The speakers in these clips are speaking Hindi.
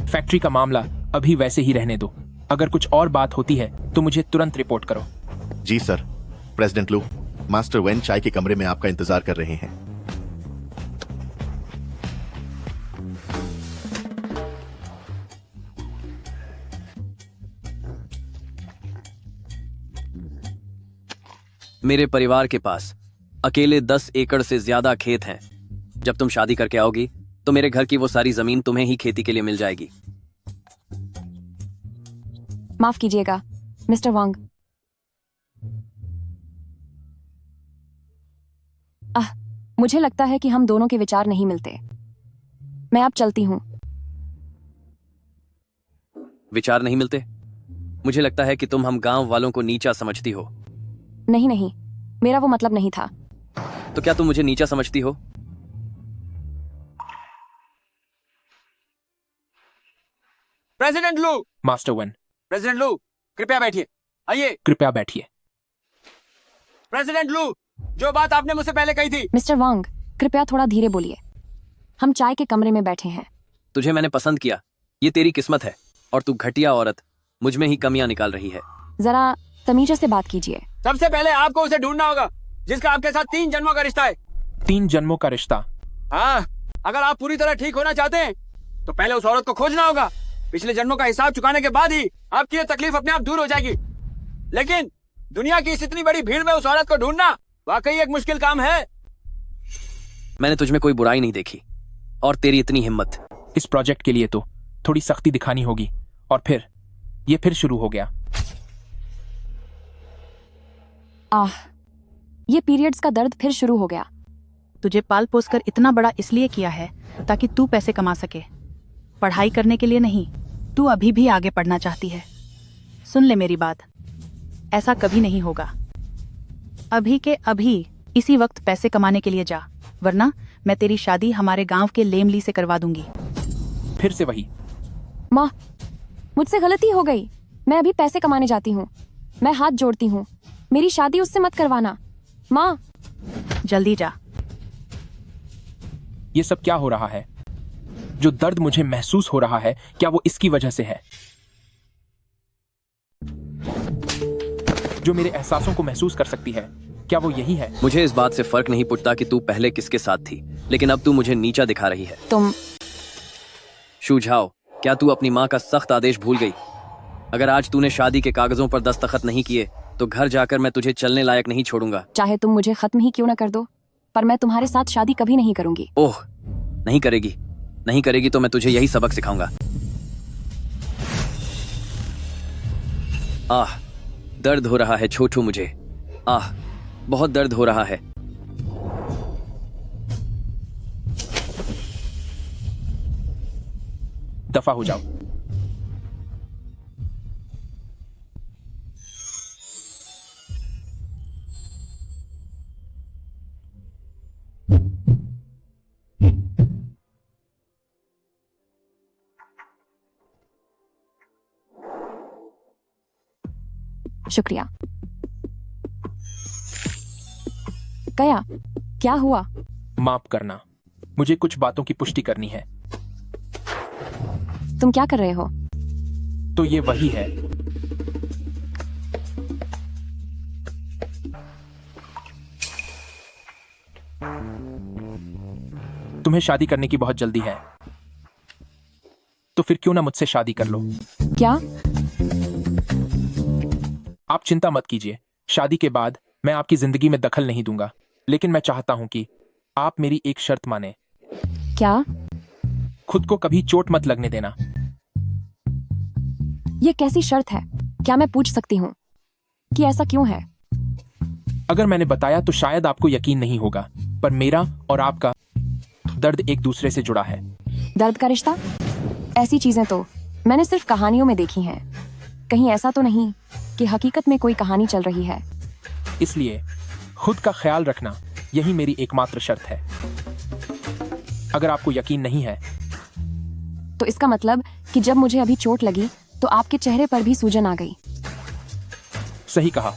फैक्ट्री का मामला अभी वैसे ही रहने दो। अगर कुछ और बात होती है तो मुझे तुरंत रिपोर्ट करो। जी सर। प्रेसिडेंट लू, मास्टर वेन चाय के कमरे में आपका इंतजार कर रहे हैं। मेरे परिवार के पास अकेले 10 एकड़ से ज्यादा खेत हैं। जब तुम शादी करके आओगी तो मेरे घर की वो सारी जमीन तुम्हें ही खेती के लिए मिल जाएगी। माफ कीजिएगा मिस्टर वांग। मुझे लगता है कि हम दोनों के विचार नहीं मिलते। मैं अब चलती हूँ। विचार नहीं मिलते? मुझे लगता है कि तुम हम गांव वालों को नीचा समझती हो। नहीं नहीं, मेरा वो मतलब नहीं था। तो क्या तुम मुझे नीचा समझती हो? प्रेसिडेंट लू। Master one. प्रेसिडेंट लू, कृपया बैठिए। आइए। कृपया बैठिए। प्रेसिडेंट लू, जो बात आपने मुझसे पहले कही थी। मिस्टर वांग, कृपया थोड़ा धीरे बोलिए। हम चाय के कमरे में बैठे हैं। तुझे मैंने पसंद किया, ये तेरी किस्मत है। और तू घटिया औरत मुझ में ही कमियां निकाल रही है। जरा तमीज से बात कीजिए। सबसे पहले आपको उसे ढूंढना होगा जिसका आपके साथ 3 जन्मों का रिश्ता है। 3 जन्मों का रिश्ता? हाँ, अगर आप पूरी तरह ठीक होना चाहते हैं तो पहले उस औरत को खोजना होगा। पिछले जन्मों का हिसाब चुकाने के बाद ही आपकी ये तकलीफ अपने आप दूर हो जाएगी। लेकिन दुनिया की इस इतनी बड़ी भीड़ में उस औरत को ढूंढना वाकई एक मुश्किल काम है। मैंने तुझमें कोई बुराई नहीं देखी, और तेरी इतनी हिम्मत। इस प्रोजेक्ट के लिए तो थोड़ी सख्ती दिखानी होगी। और फिर ये फिर शुरू हो गया। ये पीरियड्स का दर्द फिर शुरू हो गया। तुझे पाल पोस कर इतना बड़ा इसलिए किया है ताकि तू पैसे कमा सके, पढ़ाई करने के लिए नहीं। तू अभी भी आगे पढ़ना चाहती है। सुन ले मेरी बात, ऐसा कभी नहीं होगा। अभी के अभी इसी वक्त पैसे कमाने के लिए जा, वरना मैं तेरी शादी हमारे गांव के लेमली से करवा दूंगी। फिर से वही। माँ, मुझसे गलती हो गई। मैं अभी पैसे कमाने जाती हूँ। मैं हाथ जोड़ती हूँ, मेरी शादी उससे मत करवाना। माँ, जल्दी जा। ये सब क्या हो रहा है? जो दर्द मुझे महसूस हो रहा है, क्या वो इसकी वजह से है? जो मेरे एहसासों को महसूस कर सकती है, क्या वो यही है? मुझे इस बात से फर्क नहीं पड़ता कि तू पहले किसके साथ थी, लेकिन अब तू मुझे नीचा दिखा रही है। तुम शूझाओ, क्या तू अपनी माँ का सख्त आदेश भूल गई? अगर आज तूने शादी के कागजों पर दस्तखत नहीं किए तो घर जाकर मैं तुझे चलने लायक नहीं छोड़ूंगा। चाहे तुम मुझे खत्म ही क्यों ना कर दो, पर मैं तुम्हारे साथ शादी कभी नहीं करूंगी। ओह, नहीं करेगी? नहीं करेगी तो मैं तुझे यही सबक सिखाऊंगा। आह, दर्द हो रहा है छोटू मुझे। आह, बहुत दर्द हो रहा है। दफा हो जाओ। शुक्रिया। कया, क्या हुआ? माफ करना, मुझे कुछ बातों की पुष्टि करनी है। तुम क्या कर रहे हो? तो ये वही है। तुम्हें शादी करने की बहुत जल्दी है, तो फिर क्यों ना मुझसे शादी कर लो? क्या? आप चिंता मत कीजिए, शादी के बाद मैं आपकी जिंदगी में दखल नहीं दूंगा, लेकिन मैं चाहता हूं कि आप मेरी एक शर्त माने। क्या? खुद को कभी चोट मत लगने देना। ये कैसी शर्त है? क्या मैं पूछ सकती हूँ कि ऐसा क्यों है? अगर मैंने बताया तो शायद आपको यकीन नहीं होगा, पर मेरा और आपका दर्द एक दूसरे से जुड़ा है। दर्द का रिश्ता? ऐसी चीजें तो मैंने सिर्फ कहानियों में देखी हैं। कहीं ऐसा तो नहीं कि हकीकत में कोई कहानी चल रही है? इसलिए खुद का ख्याल रखना यही मेरी एकमात्र शर्त है। अगर आपको यकीन नहीं है तो इसका मतलब कि जब मुझे अभी चोट लगी तो आपके चेहरे पर भी सूजन आ गई। सही कहा।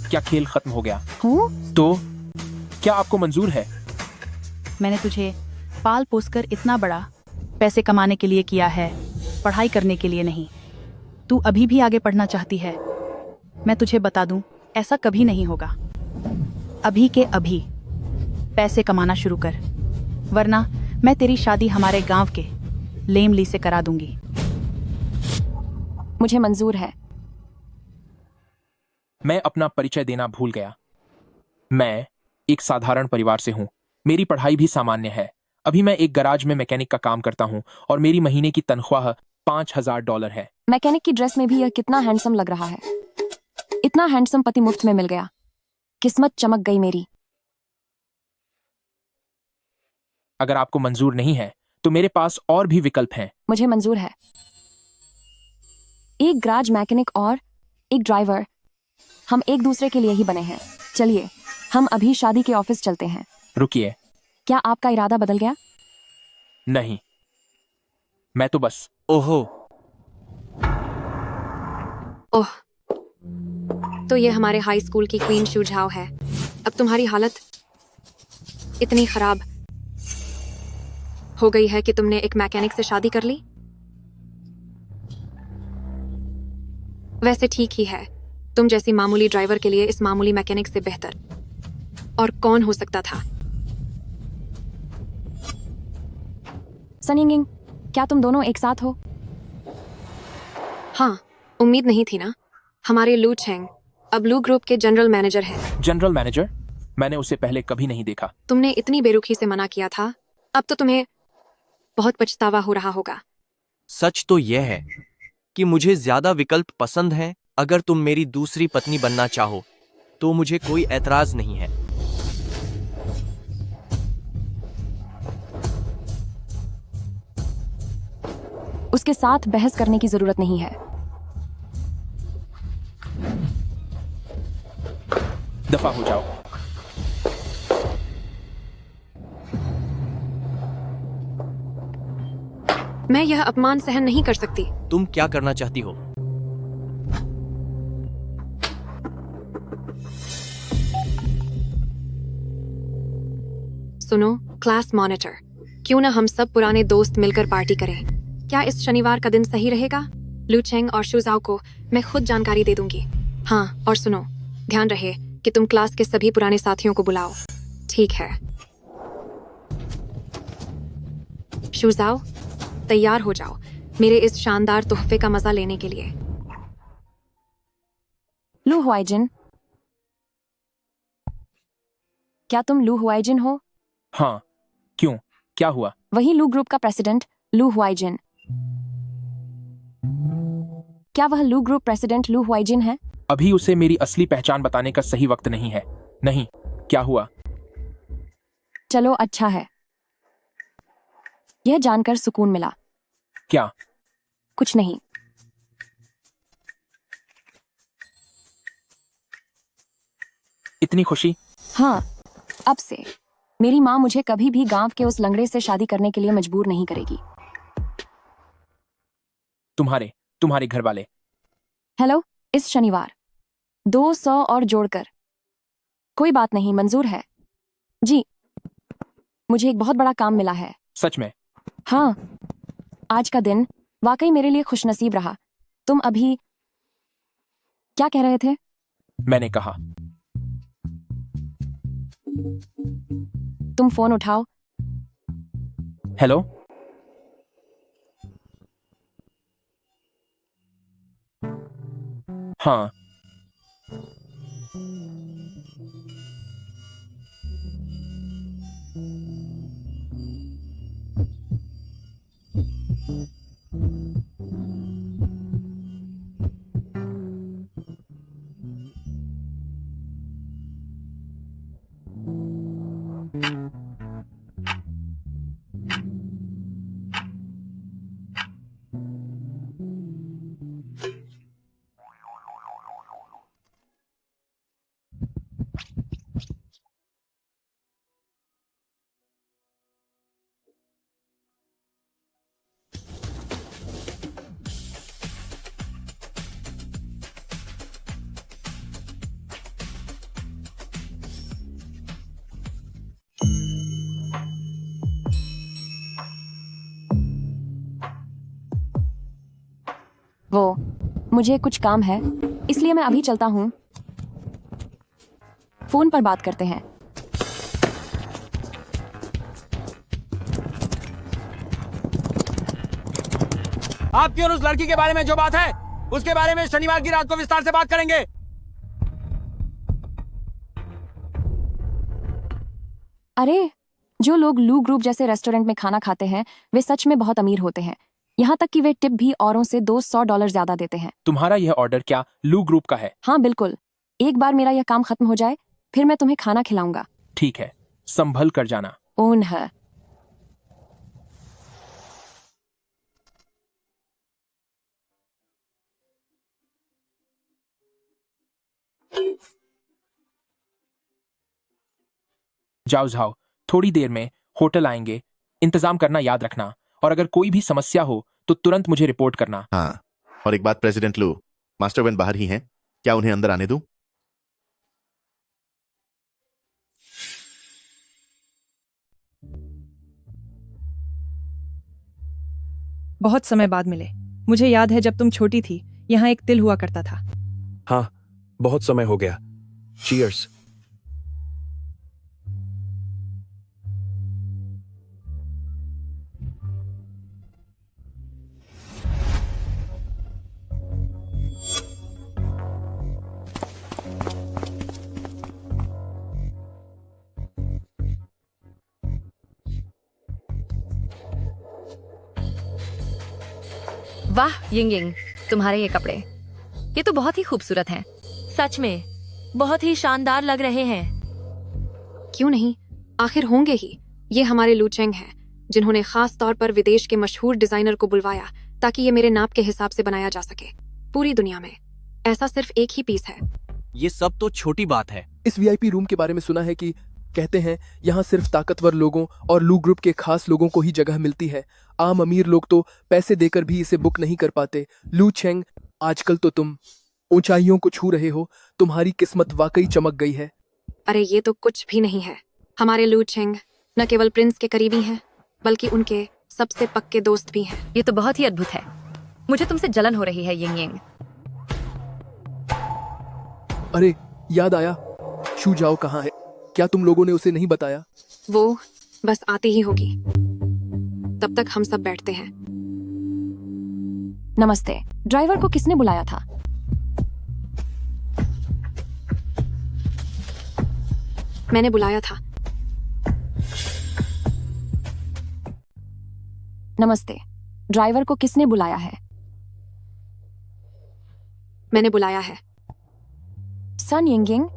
क्या खेल खत्म हो गया? हूँ? तो क्या आपको मंजूर है? मैंने तुझे पाल पोस कर इतना बड़ा पैसे कमाने के लिए किया है, पढ़ाई करने के लिए नहीं। तू अभी भी आगे पढ़ना चाहती है? मैं तुझे बता दूं, ऐसा कभी नहीं होगा। अभी के अभी पैसे कमाना शुरू कर, वरना मैं तेरी शादी हमारे गांव के लेमली से करा दूंगी। मुझे मंजूर है। मैं अपना परिचय देना भूल गया। मैं एक साधारण परिवार से हूं। मेरी पढ़ाई भी सामान्य है। अभी मैं एक गराज में मैकेनिक का काम करता हूं और मेरी महीने की तनख्वाह $5000 है। मैकेनिक की ड्रेस में भी यह कितना हैंडसम लग रहा है। इतना हैंडसम पति मुफ्त में मिल गया। किस्मत चमक गई मेरी। अगर आपको मंजूर नहीं है तो मेरे पास और भी विकल्प हैं। मुझे मंजूर है। एक गराज मैकेनिक और एक ड्राइवर, हम एक दूसरे के लिए ही बने हैं। चलिए हम अभी शादी के ऑफिस चलते हैं। रुकिए। क्या आपका इरादा बदल गया? नहीं, मैं तो बस। ओहो, ओह, तो ये हमारे हाई स्कूल की क्वीन शू झाओ है। अब तुम्हारी हालत इतनी खराब हो गई है कि तुमने एक मैकेनिक से शादी कर ली। वैसे ठीक ही है, तुम जैसी मामूली ड्राइवर के लिए इस मामूली मैकेनिक से बेहतर और कौन हो सकता था। सनींगिंग, क्या तुम दोनों एक साथ हो? हाँ, उम्मीद नहीं थी ना। हमारे लू चेंग अब लू ग्रुप के जनरल मैनेजर हैं। General manager? मैंने उसे पहले कभी नहीं देखा। तुमने इतनी बेरुखी से मना किया था, अब तो तुम्हें बहुत पछतावा हो रहा होगा। सच तो यह है कि मुझे ज्यादा विकल्प पसंद हैं। अगर तुम मेरी दूसरी पत्नी बनना चाहो तो मुझे कोई ऐतराज नहीं है। उसके साथ बहस करने की जरूरत नहीं है। दफा हो जाओ। मैं यह अपमान सहन नहीं कर सकती। तुम क्या करना चाहती हो? सुनो क्लास मॉनिटर, क्यों ना हम सब पुराने दोस्त मिलकर पार्टी करें? क्या इस शनिवार का दिन सही रहेगा? लू चेंग और शुजाओ को मैं खुद जानकारी दे दूंगी। हाँ, और सुनो, ध्यान रहे कि तुम क्लास के सभी पुराने साथियों को बुलाओ। ठीक है? शुजाओ, तैयार हो जाओ मेरे इस शानदार तोहफे का मजा लेने के लिए। लू हुआइजिन, क्या तुम लू हुआइजिन हो? हाँ, क्यों? क्या हुआ? वही लू ग्रुप का प्रेसिडेंट लू हुआइजिन। क्या वह लू ग्रुप प्रेसिडेंट लू हुआइजिन है? अभी उसे मेरी असली पहचान बताने का सही वक्त नहीं है। नहीं, क्या हुआ? चलो अच्छा है, यह जानकर सुकून मिला। क्या? कुछ नहीं। इतनी खुशी? हाँ, अब से मेरी माँ मुझे कभी भी गांव के उस लंगड़े से शादी करने के लिए मजबूर नहीं करेगी। तुम्हारे घर वाले? हेलो, इस शनिवार 200 और जोड़कर। कोई बात नहीं, मंजूर है। जी, मुझे एक बहुत बड़ा काम मिला है। सच में? हाँ, आज का दिन वाकई मेरे लिए खुशनसीब रहा। तुम अभी क्या कह रहे थे? मैंने कहा तुम फोन उठाओ। हेलो। हाँ, वो मुझे कुछ काम है, इसलिए मैं अभी चलता हूँ। फोन पर बात करते हैं। आपकी और उस लड़की के बारे में जो बात है उसके बारे में शनिवार की रात को विस्तार से बात करेंगे। अरे, जो लोग लू ग्रुप जैसे रेस्टोरेंट में खाना खाते हैं वे सच में बहुत अमीर होते हैं। यहाँ तक कि वे टिप भी औरों से $200 ज्यादा देते हैं। तुम्हारा यह ऑर्डर क्या लू ग्रुप का है? हाँ बिल्कुल, एक बार मेरा यह काम खत्म हो जाए फिर मैं तुम्हें खाना खिलाऊंगा। ठीक है, संभल कर जाना। ओन है। जाओ जाओ, थोड़ी देर में होटल आएंगे, इंतजाम करना याद रखना, और अगर कोई भी समस्या हो तो तुरंत मुझे रिपोर्ट करना। हाँ, और एक बात प्रेसिडेंट लू, मास्टर वेन बाहर ही हैं, क्या उन्हें अंदर आने दूं? बहुत समय बाद मिले। मुझे याद है जब तुम छोटी थी यहाँ एक तिल हुआ करता था। हाँ, बहुत समय हो गया। चीयर्स। वाह यिंग यिंग, तुम्हारे ये कपड़े ये तो बहुत ही खूबसूरत हैं। सच में बहुत ही शानदार लग रहे हैं। क्यों नहीं, आखिर होंगे ही। ये हमारे लू चेंग हैं जिन्होंने खास तौर पर विदेश के मशहूर डिजाइनर को बुलवाया ताकि ये मेरे नाप के हिसाब से बनाया जा सके। पूरी दुनिया में ऐसा सिर्फ एक ही पीस है। ये सब तो छोटी बात है। इस वीआईपी रूम के बारे में सुना है कि कहते हैं यहाँ सिर्फ ताकतवर लोगों और लू ग्रुप के खास लोगों को ही जगह मिलती है। आम अमीर लोग तो पैसे देकर भी इसे बुक नहीं कर पाते। लू चेंग, आजकल तो तुम ऊंचाइयों को छू रहे हो। तुम्हारी किस्मत वाकई चमक गई है। अरे ये तो कुछ भी नहीं है। हमारे लू चेंग न केवल प्रिंस के करीबी हैं बल्कि उनके सबसे पक्के दोस्त भी हैं। ये तो बहुत ही अद्भुत है। मुझे तुमसे जलन हो रही है यिंग यिंग। अरे याद आया, शू जाओ कहाँ है? क्या तुम लोगों ने उसे नहीं बताया? वो बस आती ही होगी। तब तक हम सब बैठते हैं। नमस्ते। ड्राइवर को किसने बुलाया था? मैंने बुलाया था। नमस्ते। ड्राइवर को किसने बुलाया है? मैंने बुलाया है। सन यिंग यिंग,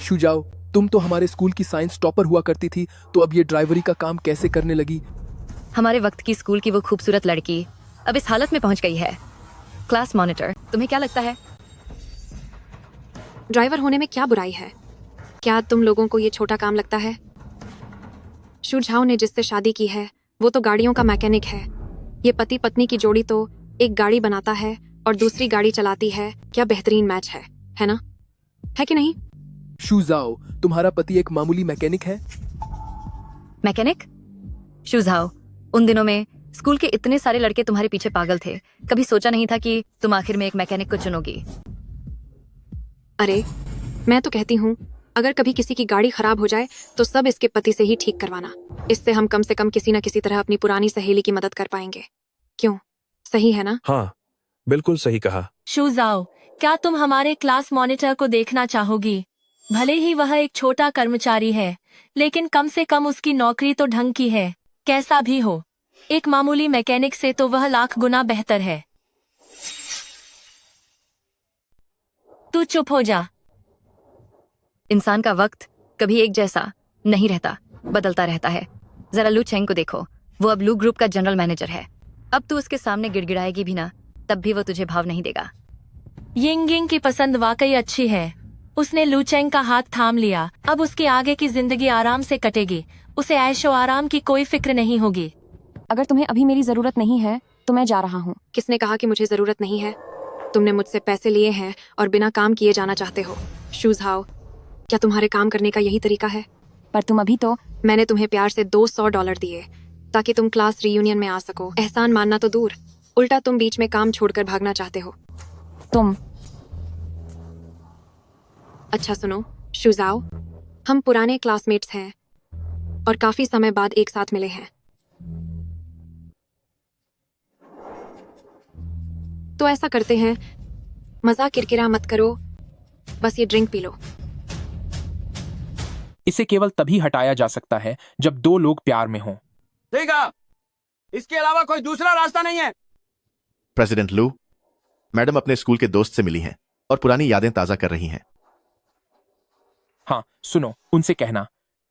शू जाओ, तुम तो हमारे स्कूल की साइंस टॉपर हुआ करती थी, तो अब ये ड्राइवरी का काम कैसे करने लगी? हमारे वक्त की स्कूल की वो खूबसूरत लड़की अब इस हालत में पहुंच गई है। क्लास मॉनिटर, तुम्हें क्या लगता है? ड्राइवर होने में क्या बुराई है? क्या तुम लोगों को ये छोटा काम लगता है? शू झाओ ने जिससे शादी की है वो तो गाड़ियों का मैकेनिक है। ये पति पत्नी की जोड़ी तो एक गाड़ी बनाता है और दूसरी गाड़ी चलाती है। क्या बेहतरीन मैच है ना? है कि नहीं? शू जाओ, तुम्हारा पति एक मामूली मैकेनिक है। मैकेनिक? शुजाओ, उन दिनों में स्कूल के इतने सारे लड़के तुम्हारे पीछे पागल थे, कभी सोचा नहीं था कि तुम आखिर में एक मैकेनिक को चुनोगी। अरे मैं तो कहती हूँ अगर कभी किसी की गाड़ी खराब हो जाए तो सब इसके पति से ही ठीक करवाना। इससे हम कम से कम किसी न किसी तरह अपनी पुरानी सहेली की मदद कर पाएंगे। क्यों, सही है ना? हाँ, बिल्कुल सही कहा। शुजाओ, क्या तुम हमारे क्लास मॉनिटर को देखना चाहोगी? भले ही वह एक छोटा कर्मचारी है, लेकिन कम से कम उसकी नौकरी तो ढंग की है। कैसा भी हो, एक मामूली मैकेनिक से तो वह लाख गुना बेहतर है। तू चुप हो जा। इंसान का वक्त कभी एक जैसा नहीं रहता, बदलता रहता है। जरा लू चेंग को देखो, वो अब लू ग्रुप का जनरल मैनेजर है। अब तू उसके सामने गिड़गिड़ाएगी भी ना, तब भी वो तुझे भाव नहीं देगा। यिंग यिंग की पसंद वाकई अच्छी है। उसने लू चेंग का हाथ थाम लिया। अब उसकी आगे की जिंदगी आराम से कटेगी। उसे ऐशो आराम की कोई फिक्र नहीं होगी। अगर तुम्हें अभी मेरी जरूरत नहीं है तो मैं जा रहा हूँ। किसने कहा कि मुझे जरूरत नहीं है? तुमने मुझसे पैसे लिए हैं और बिना काम किए जाना चाहते हो। शू झाओ, क्या तुम्हारे काम करने का यही तरीका है? पर तुम अभी तो। मैंने तुम्हें प्यार से $200 दिए ताकि तुम क्लास रियूनियन में आ सको। एहसान मानना तो दूर, उल्टा तुम बीच में काम छोड़कर भागना चाहते हो। तुम अच्छा सुनो शुजाओ, हम पुराने क्लासमेट्स हैं और काफी समय बाद एक साथ मिले हैं। तो ऐसा करते हैं, मजा किरकिरा मत करो, बस ये ड्रिंक पी लो। इसे केवल तभी हटाया जा सकता है जब दो लोग प्यार में हों। ठीक है, इसके अलावा कोई दूसरा रास्ता नहीं है। प्रेसिडेंट लू, मैडम अपने स्कूल के दोस्त से मिली हैं और पुरानी यादें ताजा कर रही हैं। हाँ सुनो, उनसे कहना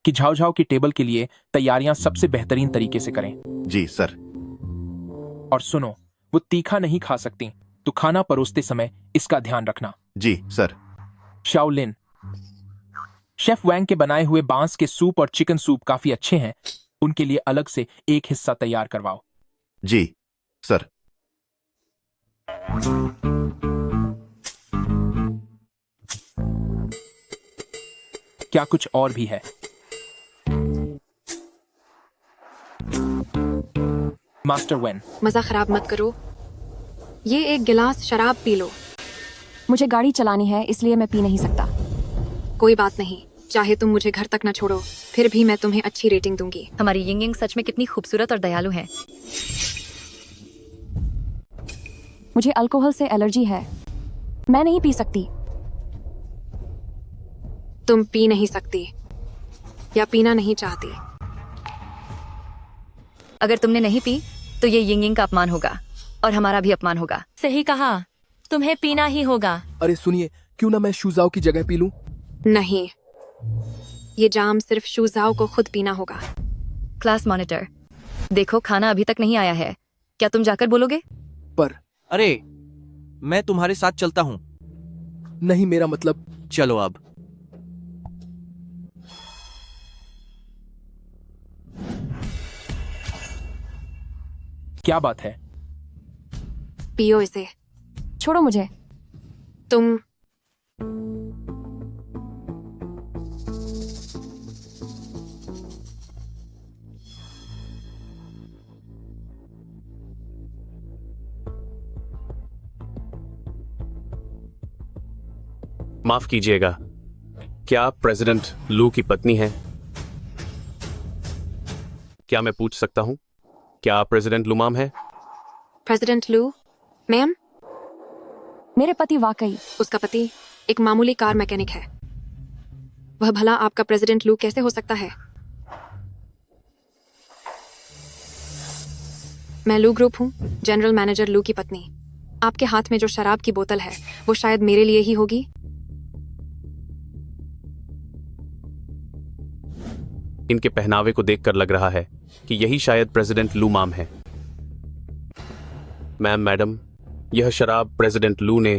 कि झाओ झाओ की टेबल के लिए तैयारियां सबसे बेहतरीन तरीके से करें। जी सर। और सुनो, वो तीखा नहीं खा सकती, तो खाना परोसते समय इसका ध्यान रखना। जी सर। शाओलिन, शेफ वैंग के बनाए हुए बांस के सूप और चिकन सूप काफी अच्छे हैं, उनके लिए अलग से एक हिस्सा तैयार करवाओ। जी सर। क्या कुछ और भी है? मास्टर वेन, मजा खराब मत करो, ये एक गिलास शराब पी लो। मुझे गाड़ी चलानी है, इसलिए मैं पी नहीं सकता। कोई बात नहीं, चाहे तुम मुझे घर तक न छोड़ो, फिर भी मैं तुम्हें अच्छी रेटिंग दूंगी। हमारी यिंग यिंग सच में कितनी खूबसूरत और दयालु है। मुझे अल्कोहल से एलर्जी है, मैं नहीं पी सकती। तुम पी नहीं सकती या पीना नहीं चाहती। अगर तुमने नहीं पी तो ये यिंग यिंग का अपमान होगा और हमारा भी अपमान होगा। सही कहा, तुम्हें पीना ही होगा। अरे सुनिए, क्यों ना मैं शुजाओ की जगह पी लूं? नहीं, ये जाम सिर्फ शुजाओ को खुद पीना होगा। क्लास मॉनिटर, देखो खाना अभी तक नहीं आया है, क्या तुम जाकर बोलोगे? पर अरे मैं तुम्हारे साथ चलता हूँ। नहीं, मेरा मतलब। चलो अब। क्या बात है? पियो इसे। छोड़ो मुझे। तुम माफ कीजिएगा, क्या आप प्रेसिडेंट लू की पत्नी हैं? क्या मैं पूछ सकता हूं, क्या आप प्रेसिडेंट लू माम हैं? प्रेसिडेंट लू मैम? मेरे पति वाकई। उसका पति एक मामूली कार मैकेनिक है। वह भला आपका प्रेसिडेंट लू कैसे हो सकता है? मैं लू ग्रुप हूँ, जनरल मैनेजर लू की पत्नी। आपके हाथ में जो शराब की बोतल है वो शायद मेरे लिए ही होगी। इनके पहनावे को देखकर लग रहा है कि यही शायद प्रेसिडेंट लू माम है। मैडम, यह शराब प्रेसिडेंट लू ने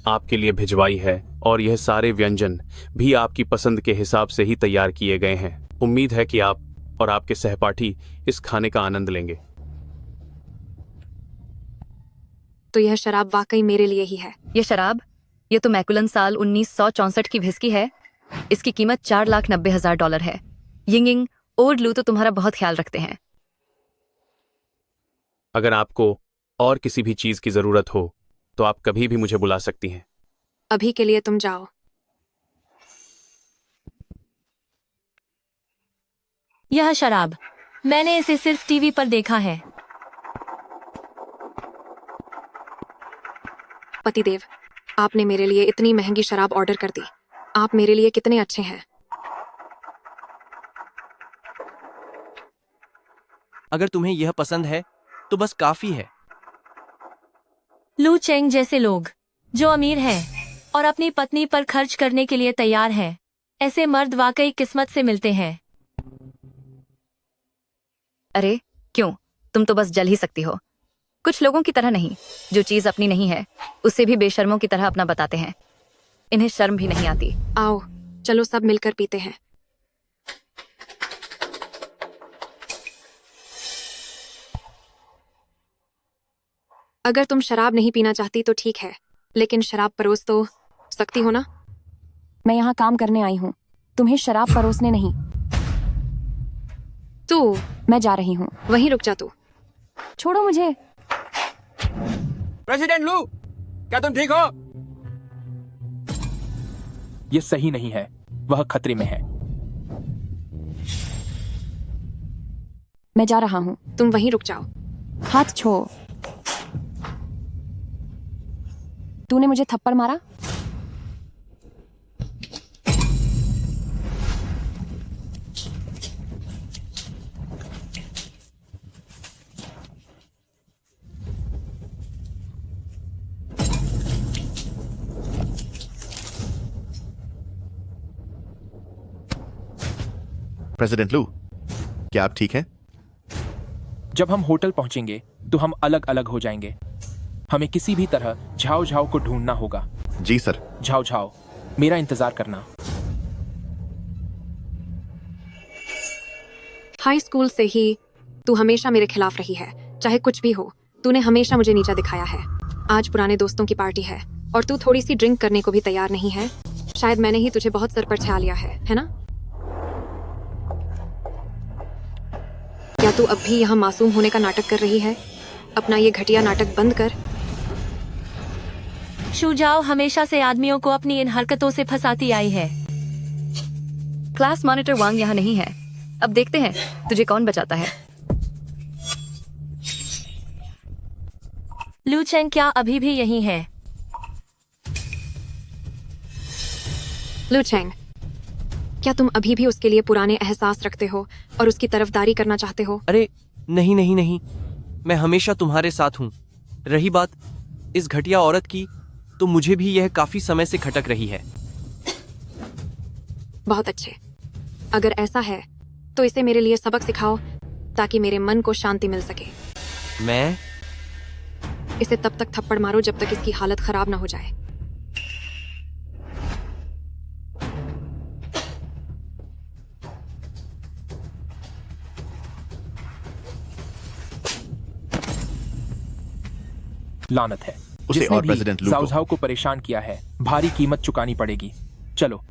आपके लिए भिजवाई है और यह सारे व्यंजन भी आपकी पसंद के हिसाब से ही तैयार किए गए हैं। उम्मीद है कि आप और आपके सहपाठी इस खाने का आनंद लेंगे। तो यह शराब वाकई मेरे लिए ही है। ये शराब, ये तो मैकुलन साल 1964 की व्हिस्की है। इसकी कीमत $4,90,000 है। यिंग यिंग और लू तो तुम्हारा बहुत ख्याल रखते हैं। अगर आपको और किसी भी चीज की जरूरत हो तो आप कभी भी मुझे बुला सकती हैं। अभी के लिए तुम जाओ। यह शराब, मैंने इसे सिर्फ टीवी पर देखा है। पतिदेव, आपने मेरे लिए इतनी महंगी शराब ऑर्डर कर दी। आप मेरे लिए कितने अच्छे हैं। अगर तुम्हें यह पसंद है तो बस काफी है। लू चेंग जैसे लोग जो अमीर हैं और अपनी पत्नी पर खर्च करने के लिए तैयार हैं, ऐसे मर्द वाकई किस्मत से मिलते हैं। अरे क्यों, तुम तो बस जल ही सकती हो। कुछ लोगों की तरह नहीं, जो चीज अपनी नहीं है उसे भी बेशर्मों की तरह अपना बताते हैं। इन्हें शर्म भी नहीं आती। आओ चलो सब मिलकर पीते हैं। अगर तुम शराब नहीं पीना चाहती तो ठीक है, लेकिन शराब परोस तो सकती हो ना? मैं यहाँ काम करने आई हूँ, तुम्हें शराब परोसने नहीं। तू मैं जा रही हूँ। वहीं रुक जा तू। छोड़ो मुझे। प्रेसिडेंट लू, क्या तुम ठीक हो? यह सही नहीं है, वह खतरे में है। मैं जा रहा हूँ। तुम वहीं रुक जाओ। हाथ छोड़। तूने मुझे थप्पड़ मारा? प्रेसिडेंट लू, क्या आप ठीक हैं? जब हम होटल पहुंचेंगे तो हम अलग अलग हो जाएंगे। हमें किसी भी तरह झाओ झाओ को ढूंढना होगा। जी सर। झाओ झाओ, मेरा इंतजार करना। हाई स्कूल से ही तू हमेशा मेरे खिलाफ रही है। चाहे कुछ भी हो, तूने हमेशा मुझे नीचा दिखाया है। आज पुराने दोस्तों की पार्टी है और तू थोड़ी सी ड्रिंक करने को भी तैयार नहीं है। शायद मैंने ही तुझे बहुत सर पर छा लिया है ना? क्या तू अब भी यहाँ मासूम होने का नाटक कर रही है? अपना ये घटिया नाटक बंद कर। शुजाओ हमेशा से आदमियों को अपनी इन हरकतों से फंसाती आई है। क्लास मॉनिटर वांग यहाँ नहीं है। अब देखते हैं तुझे कौन बचाता है। लू चेंग क्या अभी भी यही है? लू चेंग, क्या तुम अभी भी उसके लिए पुराने एहसास रखते हो और उसकी तरफदारी करना चाहते हो? अरे नहीं नहीं नहीं, मैं हमेशा तुम्हारे साथ हूँ। रही बात इस घटिया औरत की, तो मुझे भी यह काफी समय से खटक रही है। बहुत अच्छे। अगर ऐसा है तो इसे मेरे लिए सबक सिखाओ ताकि मेरे मन को शांति मिल सके। मैं इसे तब तक थप्पड़ मारो जब तक इसकी हालत खराब ना हो जाए। लानत है, उसे जिसने और भी प्रेसिडेंट लू को- झाओ झाओ को परेशान किया है, भारी कीमत चुकानी पड़ेगी। चलो।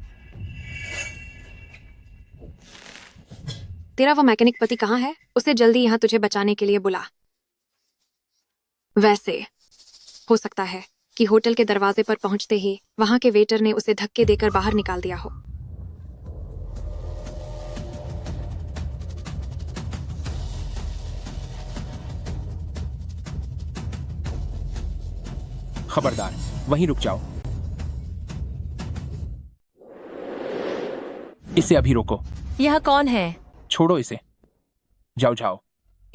तेरा वो मैकेनिक पति कहाँ है? उसे जल्दी यहाँ तुझे बचाने के लिए बुला। वैसे हो सकता है कि होटल के दरवाजे पर पहुंचते ही वहां के वेटर ने उसे धक्के देकर बाहर निकाल दिया हो। खबरदार, वहीं रुक जाओ। इसे अभी रोको। यह कौन है? छोड़ो इसे। जाओ जाओ।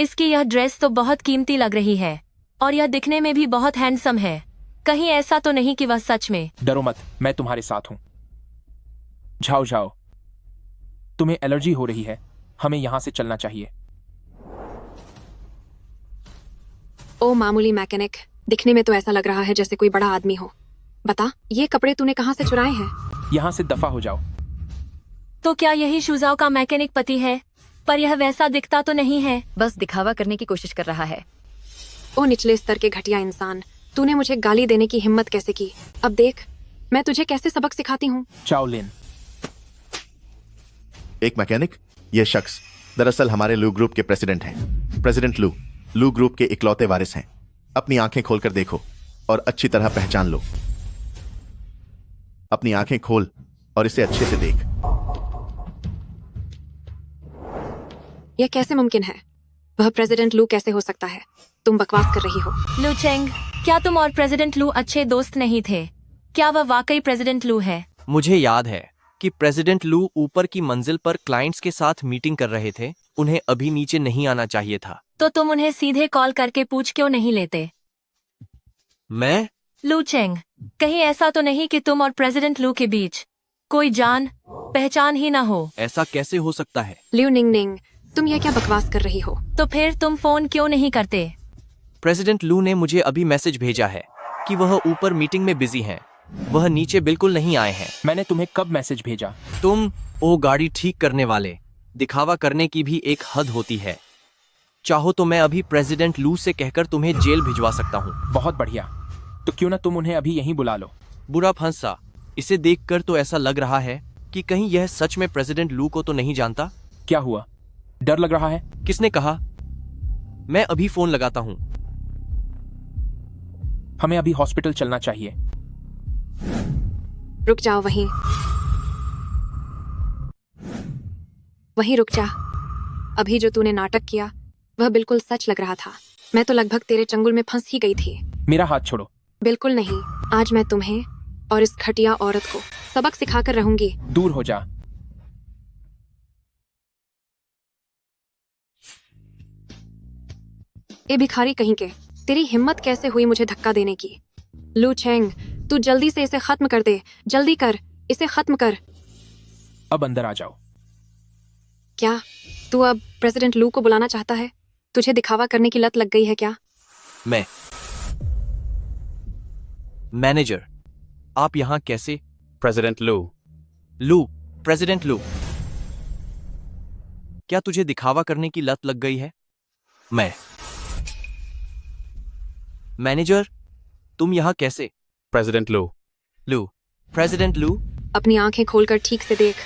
इसकी यह ड्रेस तो बहुत कीमती लग रही है और यह दिखने में भी बहुत हैंडसम है। कहीं ऐसा तो नहीं कि वह सच में? डरो मत, मैं तुम्हारे साथ हूं। जाओ जाओ, तुम्हें एलर्जी हो रही है, हमें यहां से चलना चाहिए। ओ मामूली मैकेनिक, दिखने में तो ऐसा लग रहा है जैसे कोई बड़ा आदमी हो। बता, ये कपड़े तूने कहाँ से चुराए हैं? यहां से दफा हो जाओ। तो क्या यही शुजाओ का मैकेनिक पति है? पर यह वैसा दिखता तो नहीं है। बस दिखावा करने की कोशिश कर रहा है। ओ निचले स्तर के घटिया इंसान, तूने मुझे गाली देने की हिम्मत कैसे की? अब देख मैं तुझे कैसे सबक सिखाती हूँ। चाओ लिन। एक मैकेनिक? यह शख्स दरअसल हमारे लू ग्रुप के प्रेसिडेंट हैं। प्रेसिडेंट लू ग्रुप के इकलौते वारिस हैं। अपनी आंखें खोलकर देखो और अच्छी तरह पहचान लो। अपनी आंखें खोल और इसे अच्छे से देख। यह कैसे मुमकिन है? वह प्रेसिडेंट लू कैसे हो सकता है? तुम बकवास कर रही हो। लू चेंग, क्या तुम और प्रेसिडेंट लू अच्छे दोस्त नहीं थे? क्या वह वाकई प्रेसिडेंट लू है? मुझे याद है कि प्रेसिडेंट लू ऊपर की मंजिल पर क्लाइंट्स के साथ मीटिंग कर रहे थे। उन्हें अभी नीचे नहीं आना चाहिए था। तो तुम उन्हें सीधे कॉल करके पूछ क्यों नहीं लेते? मैं? लू चेंग, कहीं ऐसा तो नहीं कि तुम और प्रेसिडेंट लू के बीच कोई जान पहचान ही ना हो? ऐसा कैसे हो सकता है? लिu निंग निंग, तुम यह क्या बकवास कर रही हो? तो फिर तुम फोन क्यों नहीं करते? प्रेसिडेंट लू ने मुझे अभी मैसेज भेजा है कि वह ऊपर मीटिंग में बिजी हैं। वह नीचे बिल्कुल नहीं आए हैं। मैंने तुम्हें कब मैसेज भेजा? तुम ओ गाड़ी ठीक करने वाले, दिखावा करने की भी एक हद होती है। चाहो तो मैं अभी प्रेसिडेंट लू से कहकर तुम्हें जेल भिजवा सकता हूँ। बहुत बढ़िया, तो क्यों ना तुम उन्हें अभी यहीं बुला लो। बुरा फंसा, इसे देखकर तो ऐसा लग रहा है कि कहीं यह सच में प्रेसिडेंट लू को तो नहीं जानता। क्या हुआ, डर लग रहा है? किसने कहा? मैं अभी फोन लगाता हूँ। हमें अभी हॉस्पिटल चलना चाहिए। रुक जाओ वहीं। वहीं रुक जा। अभी जो तूने नाटक किया वह बिल्कुल सच लग रहा था। मैं तो लगभग तेरे चंगुल में फंस ही गई थी। मेरा हाथ छोड़ो। बिल्कुल नहीं। आज मैं तुम्हें और इस घटिया औरत को सबक सिखाकर रहूंगी। दूर हो जा। ए भिखारी कहीं के, तेरी हिम्मत कैसे हुई मुझे धक्का देने की? लू चेंग, तू जल्दी से इसे खत्म कर दे। जल्दी कर, इसे खत्म कर। अब अंदर आ जाओ। क्या तू अब प्रेसिडेंट लू को बुलाना चाहता है? तुझे दिखावा करने की लत लग गई है क्या? मैं मैनेजर, आप यहाँ कैसे? प्रेसिडेंट लू। लू, प्रेसिडेंट लू, क्या तुझे दिखावा करने की लत लग गई है? मैं मैनेजर, तुम यहाँ कैसे? प्रेसिडेंट लू। लू, प्रेसिडेंट लू, अपनी आंखें खोलकर ठीक से देख।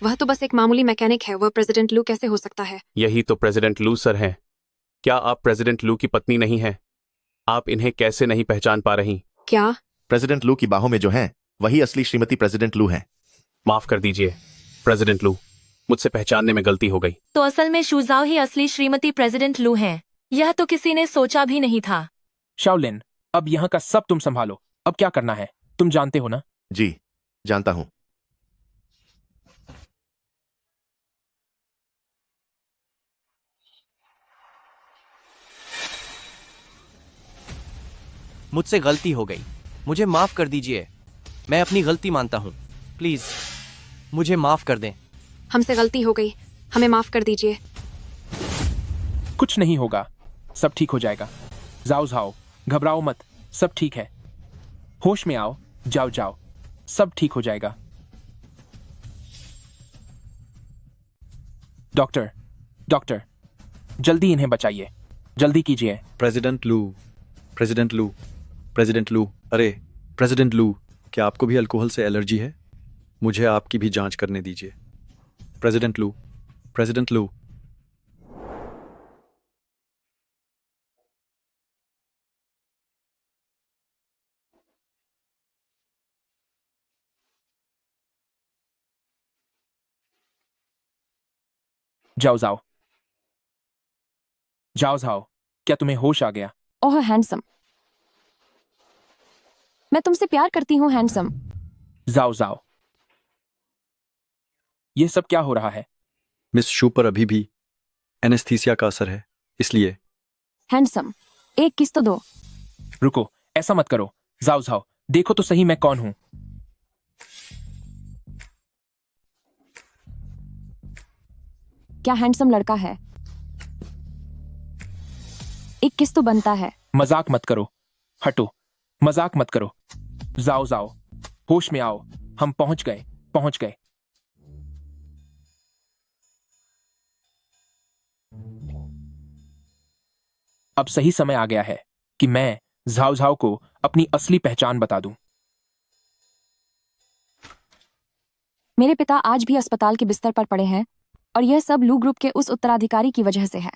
वह तो बस एक मामूली मैकेनिक है, वह प्रेसिडेंट लू कैसे हो सकता है? यही तो प्रेसिडेंट लू सर हैं। क्या आप प्रेसिडेंट लू की पत्नी नहीं हैं? आप इन्हें कैसे नहीं पहचान पा रही? क्या? प्रेसिडेंट लू की बाहों में जो हैं, वही असली श्रीमती प्रेसिडेंट लू हैं। माफ कर दीजिए प्रेसिडेंट लू, मुझसे पहचानने में गलती हो गई। तो असल में शुजाओ ही असली श्रीमती प्रेसिडेंट लू हैं। यह तो किसी ने सोचा भी नहीं था। शाओलिन, अब यहाँ का सब तुम संभालो। अब क्या करना है तुम जानते हो ना? जी, जानता हूं। मुझसे गलती हो गई, मुझे माफ कर दीजिए। मैं अपनी गलती मानता हूँ, प्लीज मुझे माफ कर दें। हमसे गलती हो गई, हमें माफ कर दीजिए। कुछ नहीं होगा, सब ठीक हो जाएगा। जाओ जाओ, घबराओ मत, सब ठीक है। होश में आओ, जाओ जाओ, सब ठीक हो जाएगा। डॉक्टर, डॉक्टर, जल्दी इन्हें बचाइए, जल्दी कीजिए। प्रेसिडेंट लू, प्रेसिडेंट लू, प्रेसिडेंट लू, अरे प्रेसिडेंट लू, क्या आपको भी अल्कोहल से एलर्जी है? मुझे आपकी भी जांच करने दीजिए। प्रेसिडेंट लू, प्रेसिडेंट लू, जाओ जाओ, जाओ जाओ, क्या तुम्हें होश आ गया? ओह हैंडसम, मैं तुमसे प्यार करती हूँ हैंडसम। जाओ जाओ। ये सब क्या हो रहा है? मिस शू पर अभी भी एनेस्थीसिया का असर है, इसलिए। हैंडसम, एक किस तो दो। रुको, ऐसा मत करो। जाओ जाओ, देखो तो सही मैं कौन हूं। क्या हैंडसम लड़का है? एक किस तो बनता है। मजाक मत करो, हटो, मजाक मत करो। जाओ जाओ, होश में आओ, हम पहुंच गए, पहुंच गए। अब सही समय आ गया है कि मैं झाओ झाओ को अपनी असली पहचान बता दूं। मेरे पिता आज भी अस्पताल के बिस्तर पर पड़े हैं और यह सब लू ग्रुप के उस उत्तराधिकारी की वजह से है।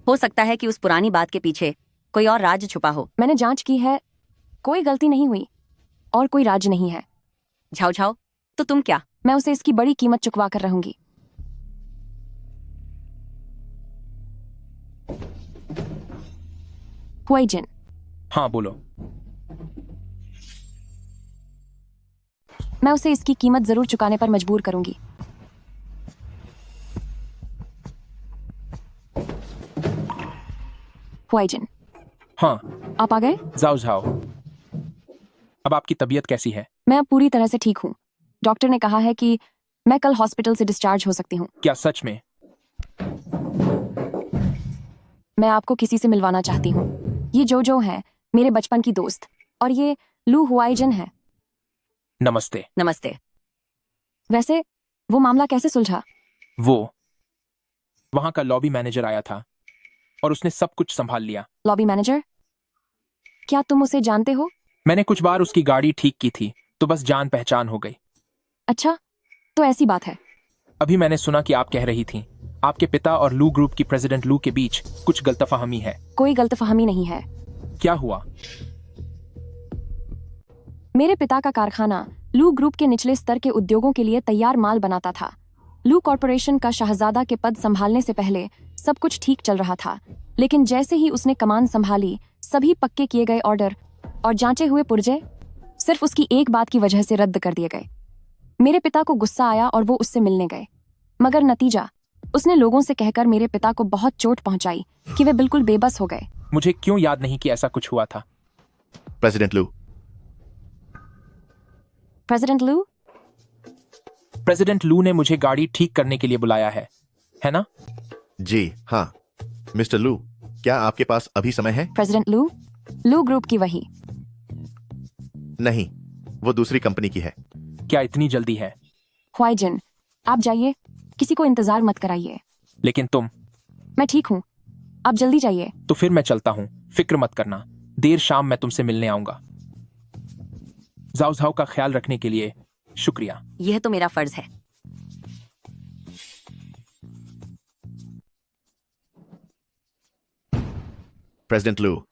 हो सकता है कि उस पुरानी बात के पीछे कोई और राज छुपा हो। मैंने जांच की है, कोई गलती नहीं हुई और कोई राज नहीं है। झाओ झाओ, तो तुम क्या? मैं उसे इसकी बड़ी कीमत चुकवा कर रहूंगी। हुआईजिन। हाँ बोलो। मैं उसे इसकी कीमत जरूर चुकाने पर मजबूर करूंगी। हुआईजिन। हाँ। आप आ गए? जाओ जाओ। अब आपकी तबीयत कैसी है? मैं अब पूरी तरह से ठीक हूँ। डॉक्टर ने कहा है कि मैं कल हॉस्पिटल से डिस्चार्ज हो सकती हूँ। क्या सच में? मैं आपको किसी से मिलवाना चाहती हूँ। ये जो है मेरे बचपन की दोस्त और ये लू हुआईजिन है। नमस्ते। नमस्ते। वैसे वो मामला कैसे सुलझा? वो वहां का लॉबी मैनेजर आया था और उसने सब कुछ संभाल लिया। Lobby manager? क्या तुम उसे जानते हो? मैंने कुछ बार उसकी गाड़ी ठीक की थी तो बस जान पहचान हो गई। अच्छा, तो ऐसी बात है। अभी मैंने सुना कि आप कह रही थी आपके पिता और लू ग्रुप की प्रेसिडेंट लू के बीच कुछ गलतफहमी है। कोई गलतफहमी नहीं है। क्या हुआ? मेरे पिता का कारखाना लू ग्रुप के निचले स्तर के उद्योगों के लिए तैयार माल बनाता था। लू कॉरपोरेशन का शाहजादा के पद संभालने से पहले सब कुछ ठीक चल रहा था, लेकिन जैसे ही उसने कमान संभाली, सभी पक्के किए गए ऑर्डर और जांचे हुए पुर्जे सिर्फ उसकी एक बात की वजह से रद्द कर दिए गए। मेरे पिता को गुस्सा आया और वो उससे मिलने गए, मगर नतीजा उसने लोगों से कहकर मेरे पिता को बहुत चोट पहुंचाई कि वे बिल्कुल बेबस हो गए। मुझे क्यों याद नहीं कि ऐसा कुछ हुआ था? प्रेसिडेंट लू, प्रेसिडेंट लू? प्रेसिडेंट लू ने मुझे गाड़ी ठीक करने के लिए बुलाया है ना? जी हाँ। मिस्टर लू, क्या आपके पास अभी समय है? प्रेसिडेंट लू? लू ग्रुप की वही? नहीं, वो दूसरी कंपनी की है। क्या इतनी जल्दी है? ह्वाइजिन, आप जाइए, किसी को इंतजार मत कराइए। लेकिन तुम? मैं ठीक हूँ, आप जल्दी जाइए। तो फिर मैं चलता हूँ, फिक्र मत करना, देर शाम मैं तुमसे मिलने आऊंगा। जाओ झाओ का ख्याल रखने के लिए शुक्रिया। यह तो मेरा फर्ज है। प्रेसिडेंट लू,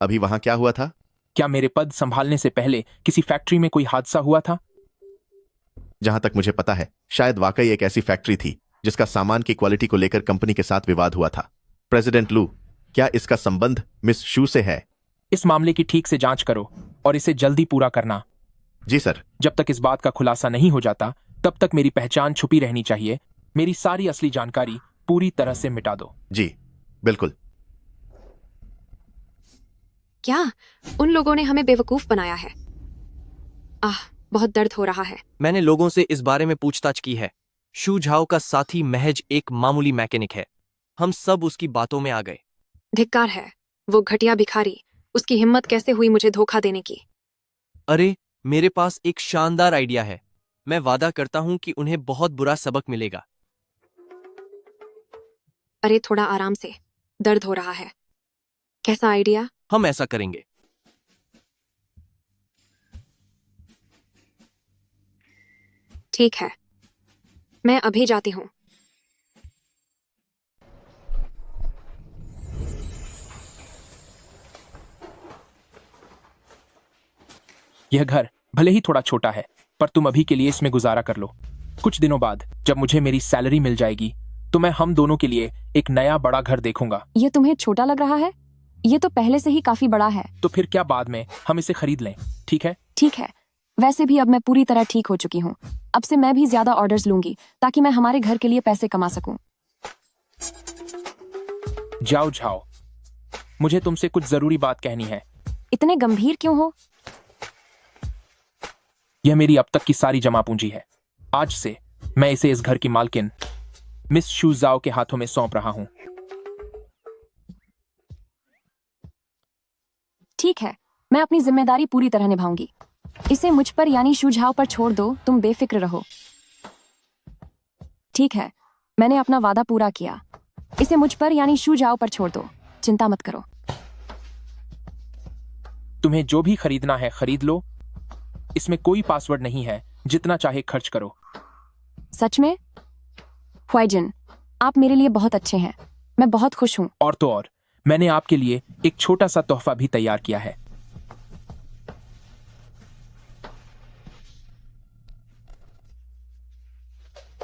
अभी वहां क्या हुआ था? क्या मेरे पद संभालने से पहले किसी फैक्ट्री में कोई हादसा हुआ था? जहां तक मुझे पता है, शायद वाकई एक ऐसी फैक्ट्री थी जिसका सामान की क्वालिटी को लेकर कंपनी के साथ विवाद हुआ था। प्रेसिडेंट लू, क्या इसका संबंध मिस शू से है? इस मामले की ठीक से जांच करो और इसे जल्दी पूरा करना। जी सर। जब तक इस बात का खुलासा नहीं हो जाता, तब तक मेरी पहचान छुपी रहनी चाहिए। मेरी सारी असली जानकारी पूरी तरह से मिटा दो। जी बिल्कुल। क्या उन लोगों ने हमें बेवकूफ बनाया है? बहुत दर्द हो रहा है। मैंने लोगों से इस बारे में पूछताछ की है। शू झाओ का साथी महज एक मामूली मैकेनिक है। हम सब उसकी बातों में आ गए। धिक्कार है, वो घटिया भिखारी, उसकी हिम्मत कैसे हुई मुझे धोखा देने की? अरे, मेरे पास एक शानदार आइडिया है। मैं वादा करता हूं कि उन्हें बहुत बुरा सबक मिलेगा। अरे थोड़ा आराम से, दर्द हो रहा है। कैसा आइडिया? हम ऐसा करेंगे। ठीक है, मैं अभी जाती हूँ। यह घर भले ही थोड़ा छोटा है, पर तुम अभी के लिए इसमें गुजारा कर लो। कुछ दिनों बाद जब मुझे मेरी सैलरी मिल जाएगी, तो मैं हम दोनों के लिए एक नया बड़ा घर देखूंगा। ये तुम्हें छोटा लग रहा है? ये तो पहले से ही काफी बड़ा है। तो फिर क्या, बाद में हम इसे खरीद लें, ठीक है? ठीक है, वैसे भी अब मैं पूरी तरह ठीक हो चुकी हूँ। अब से मैं भी ज्यादा ऑर्डर्स लूंगी ताकि मैं हमारे घर के लिए पैसे कमा सकूं। जाओ झाओ, मुझे तुमसे कुछ जरूरी बात कहनी है। इतने गंभीर क्यों हो? यह मेरी अब तक की सारी जमा पूंजी है। आज से मैं इसे इस घर की मालकिन मिस शू झाओ के हाथों में सौंप रहा हूं। ठीक है, मैं अपनी जिम्मेदारी पूरी तरह निभाऊंगी। इसे मुझ पर यानी शू झाओ पर छोड़ दो, तुम बेफिक्र रहो। ठीक है, मैंने अपना वादा पूरा किया। इसे मुझ पर यानी शू झाओ पर छोड़ दो, चिंता मत करो। तुम्हें जो भी खरीदना है खरीद लो। इसमें कोई पासवर्ड नहीं है, जितना चाहे खर्च करो। सच में? ह्वाइजिन, आप मेरे लिए बहुत अच्छे हैं। मैं बहुत खुश हूँ। और तो और, मैंने आपके लिए एक छोटा सा तोहफा भी तैयार किया है।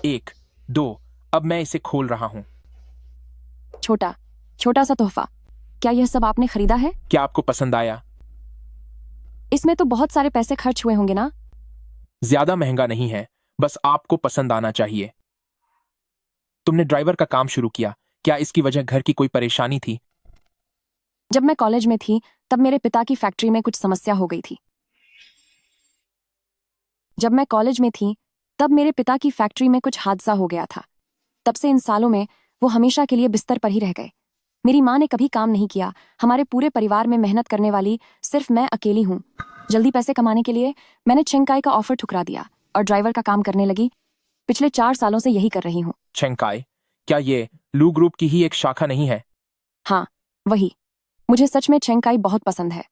एक, दो, अब मैं इसे खोल रहा हूं। छोटा सा तोहफा। क्या यह सब आपने खरीदा है? क्या आपको पसंद आया? इसमें तो बहुत सारे पैसे खर्च हुए होंगे ना? ज्यादा महंगा नहीं है, बस आपको पसंद आना चाहिए। तुमने ड्राइवर का काम शुरू किया, क्या इसकी वजह घर की कोई परेशानी थी? जब मैं कॉलेज में थी, तब मेरे पिता की फैक्ट्री में कुछ समस्या हो गई थी। जब मैं कॉलेज में थी, तब मेरे पिता की फैक्ट्री में कुछ हादसा हो गया था। तब से इन सालों में वो हमेशा के लिए बिस्तर पर ही रह गए। मेरी माँ ने कभी काम नहीं किया। हमारे पूरे परिवार में मेहनत करने वाली सिर्फ मैं अकेली हूँ। जल्दी पैसे कमाने के लिए मैंने छेंकाई का ऑफर ठुकरा दिया और ड्राइवर का काम करने लगी। पिछले 4 सालों से यही कर रही हूँ। छेंकाई? क्या ये लू ग्रुप की ही एक शाखा नहीं है? हाँ, वही। मुझे सच में छेंकाई बहुत पसंद है,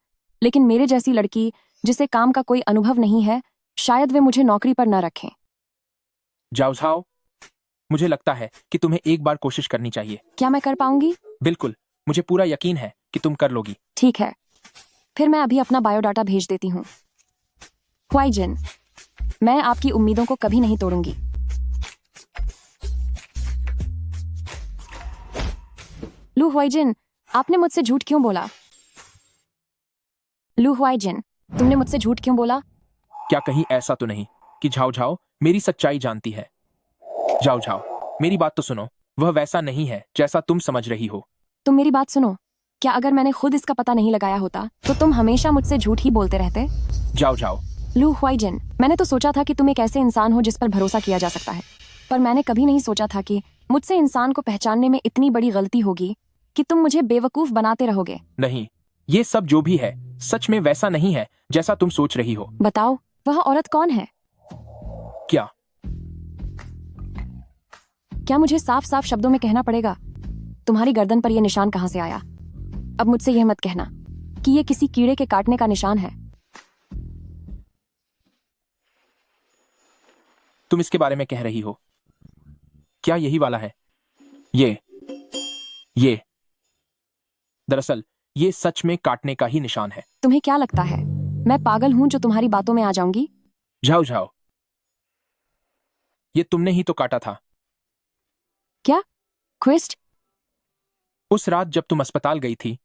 लेकिन मेरे जैसी लड़की जिसे काम का कोई अनुभव नहीं है, शायद वे मुझे नौकरी पर न रखें। जाओ झाओ, मुझे लगता है कि तुम्हें एक बार कोशिश करनी चाहिए। क्या मैं कर पाऊंगी? बिल्कुल, मुझे पूरा यकीन है कि तुम कर लोगी। ठीक है, फिर मैं अभी अपना बायोडाटा भेज देती हूँ। हुआईजिन, मैं आपकी उम्मीदों को कभी नहीं तोड़ूंगी। लू हुआईजिन, आपने मुझसे झूठ क्यों बोला? लू हुआईजिन, तुमने मुझसे झूठ क्यों बोला? क्या कहीं ऐसा तो नहीं कि झाओ झाओ मेरी सच्चाई जानती है? झाओ झाओ, मेरी बात तो सुनो, वह वैसा नहीं है जैसा तुम समझ रही हो। तुम मेरी बात सुनो। क्या अगर मैंने खुद इसका पता नहीं लगाया होता तो तुम हमेशा मुझसे झूठ ही बोलते रहते? जाओ जाओ। लू हुआईजिन, मैंने तो सोचा था कि तुम एक ऐसे इंसान हो जिस पर भरोसा किया जा सकता है, पर मैंने कभी नहीं सोचा था कि मुझसे इंसान को पहचानने में इतनी बड़ी गलती होगी कि तुम मुझे बेवकूफ बनाते रहोगे। नहीं, ये सब जो भी है सच में वैसा नहीं है जैसा तुम सोच रही हो। बताओ, वह औरत कौन है? क्या क्या मुझे साफ साफ शब्दों में कहना पड़ेगा? तुम्हारी गर्दन पर यह निशान कहाँ से आया? अब मुझसे यह मत कहना कि यह किसी कीड़े के काटने का निशान है। तुम इसके बारे में कह रही हो? क्या यही वाला है? ये दरअसल ये सच में काटने का ही निशान है। तुम्हें क्या लगता है मैं पागल हूं जो तुम्हारी बातों में आ जाऊंगी? जाओ जाओ, ये तुमने ही तो काटा था। क्या क्विस्ट? उस रात जब तुम अस्पताल गई थी,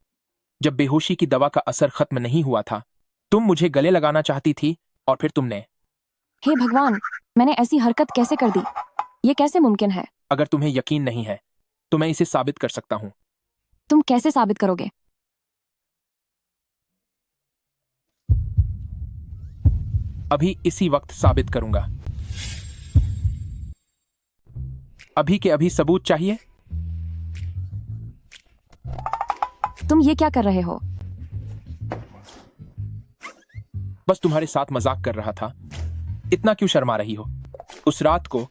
जब बेहोशी की दवा का असर खत्म नहीं हुआ था, तुम मुझे गले लगाना चाहती थी और फिर तुमने। हे भगवान, मैंने ऐसी हरकत कैसे कर दी? ये कैसे मुमकिन है? अगर तुम्हें यकीन नहीं है तो मैं इसे साबित कर सकता हूं। तुम कैसे साबित करोगे? अभी इसी वक्त साबित करूंगा। अभी के अभी सबूत चाहिए? तुम ये क्या कर रहे हो? बस तुम्हारे साथ मजाक कर रहा था। इतना क्यों शर्मा रही हो? उस रात को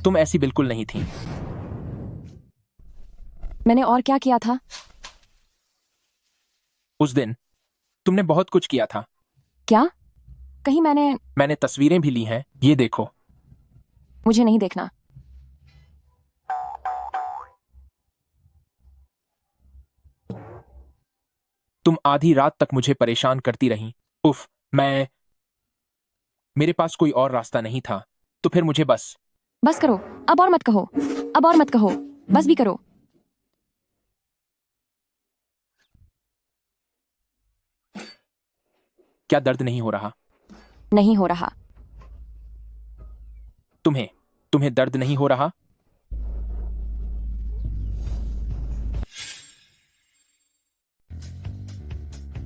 तुम ऐसी बिल्कुल नहीं थी। मैंने और क्या किया था? उस दिन तुमने बहुत कुछ किया था। क्या? कहीं मैंने तस्वीरें भी ली हैं, ये देखो। मुझे नहीं देखना। तुम आधी रात तक मुझे परेशान करती रही। उफ, मेरे पास कोई और रास्ता नहीं था, तो फिर मुझे बस करो। अब और मत कहो। अब और मत कहो। बस भी करो। क्या दर्द नहीं हो रहा? नहीं हो रहा। तुम्हें दर्द नहीं हो रहा?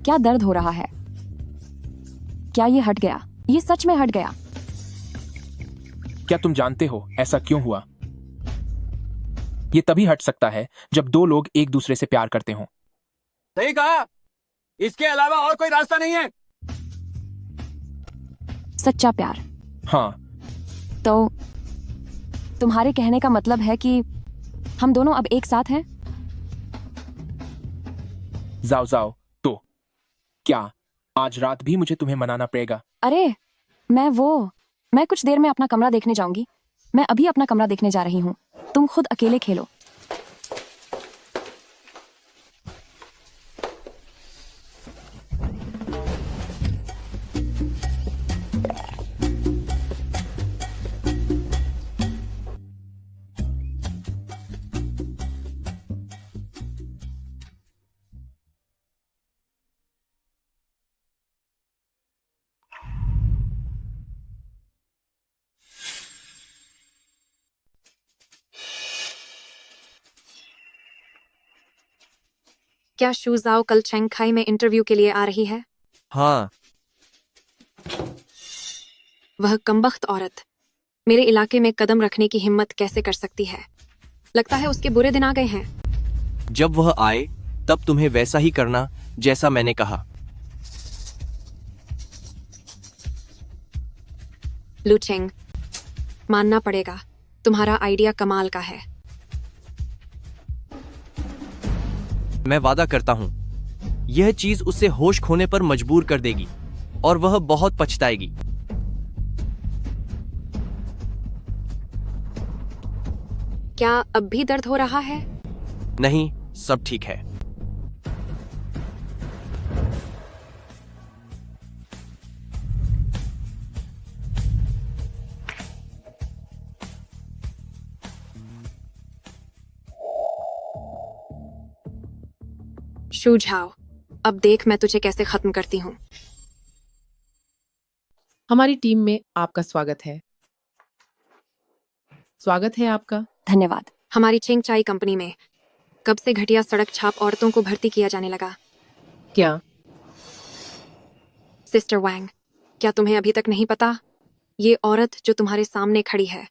क्या दर्द हो रहा है? क्या ये हट गया? ये सच में हट गया? क्या तुम जानते हो ऐसा क्यों हुआ? ये तभी हट सकता है जब दो लोग एक दूसरे से प्यार करते हों। सही कहा, इसके अलावा और कोई रास्ता नहीं है। सच्चा प्यार। हाँ। तो तुम्हारे कहने का मतलब है कि हम दोनों अब एक साथ हैं? जाओ जाओ, तो क्या आज रात भी मुझे तुम्हें मनाना पड़ेगा? अरे मैं कुछ देर में अपना कमरा देखने जाऊंगी। मैं अभी अपना कमरा देखने जा रही हूँ। तुम खुद अकेले खेलो। क्या शूजाओ कल शंघाई में इंटरव्यू के लिए आ रही है? हाँ। वह कमबख्त औरत मेरे इलाके में कदम रखने की हिम्मत कैसे कर सकती है? लगता है उसके बुरे दिन आ गए हैं। जब वह आए तब तुम्हें वैसा ही करना जैसा मैंने कहा। लू चेंग, मानना पड़ेगा, तुम्हारा आइडिया कमाल का है। मैं वादा करता हूं यह चीज उसे होश खोने पर मजबूर कर देगी और वह बहुत पछताएगी। क्या अब भी दर्द हो रहा है? नहीं, सब ठीक है। शू झाओ, अब देख मैं तुझे कैसे खत्म करती हूँ। हमारी टीम में आपका स्वागत है। स्वागत है आपका। धन्यवाद। हमारी चेंग चाई कंपनी में कब से घटिया सड़क छाप औरतों को भर्ती किया जाने लगा? क्या? सिस्टर वैंग, क्या तुम्हें अभी तक नहीं पता? ये औरत जो तुम्हारे सामने खड़ी है,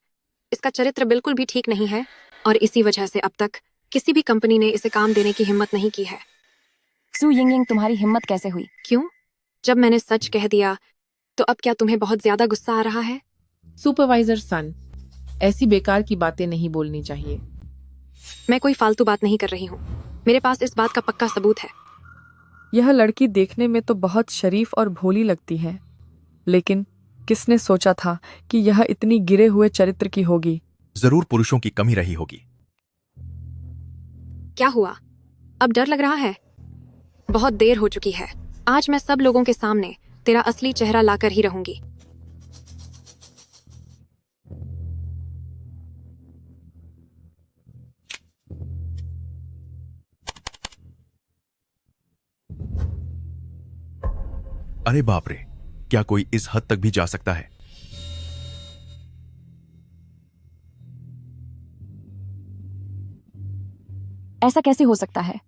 इसका चरित्र बिल्कुल भी ठीक नहीं है और इसी वजह से अब तक किसी भी कंपनी ने इसे काम देने की हिम्मत नहीं की है। सू यिंग, तुम्हारी हिम्मत कैसे हुई? क्यों? जब मैंने सच कह दिया तो अब क्या तुम्हें बहुत ज्यादा गुस्सा आ रहा है? सुपरवाइजर सन, ऐसी बेकार की बातें नहीं बोलनी चाहिए। मैं कोई फालतू बात नहीं कर रही हूँ। मेरे पास इस बात का पक्का सबूत है। यह लड़की देखने में तो बहुत शरीफ और भोली लगती है, लेकिन किसने सोचा था कि यह इतनी गिरे हुए चरित्र की होगी? जरूर पुरुषों की कमी रही होगी। क्या हुआ? अब डर लग रहा है? बहुत देर हो चुकी है। आज मैं सब लोगों के सामने तेरा असली चेहरा लाकर ही रहूंगी। अरे बाप रे, क्या कोई इस हद तक भी जा सकता है? ऐसा कैसे हो सकता है?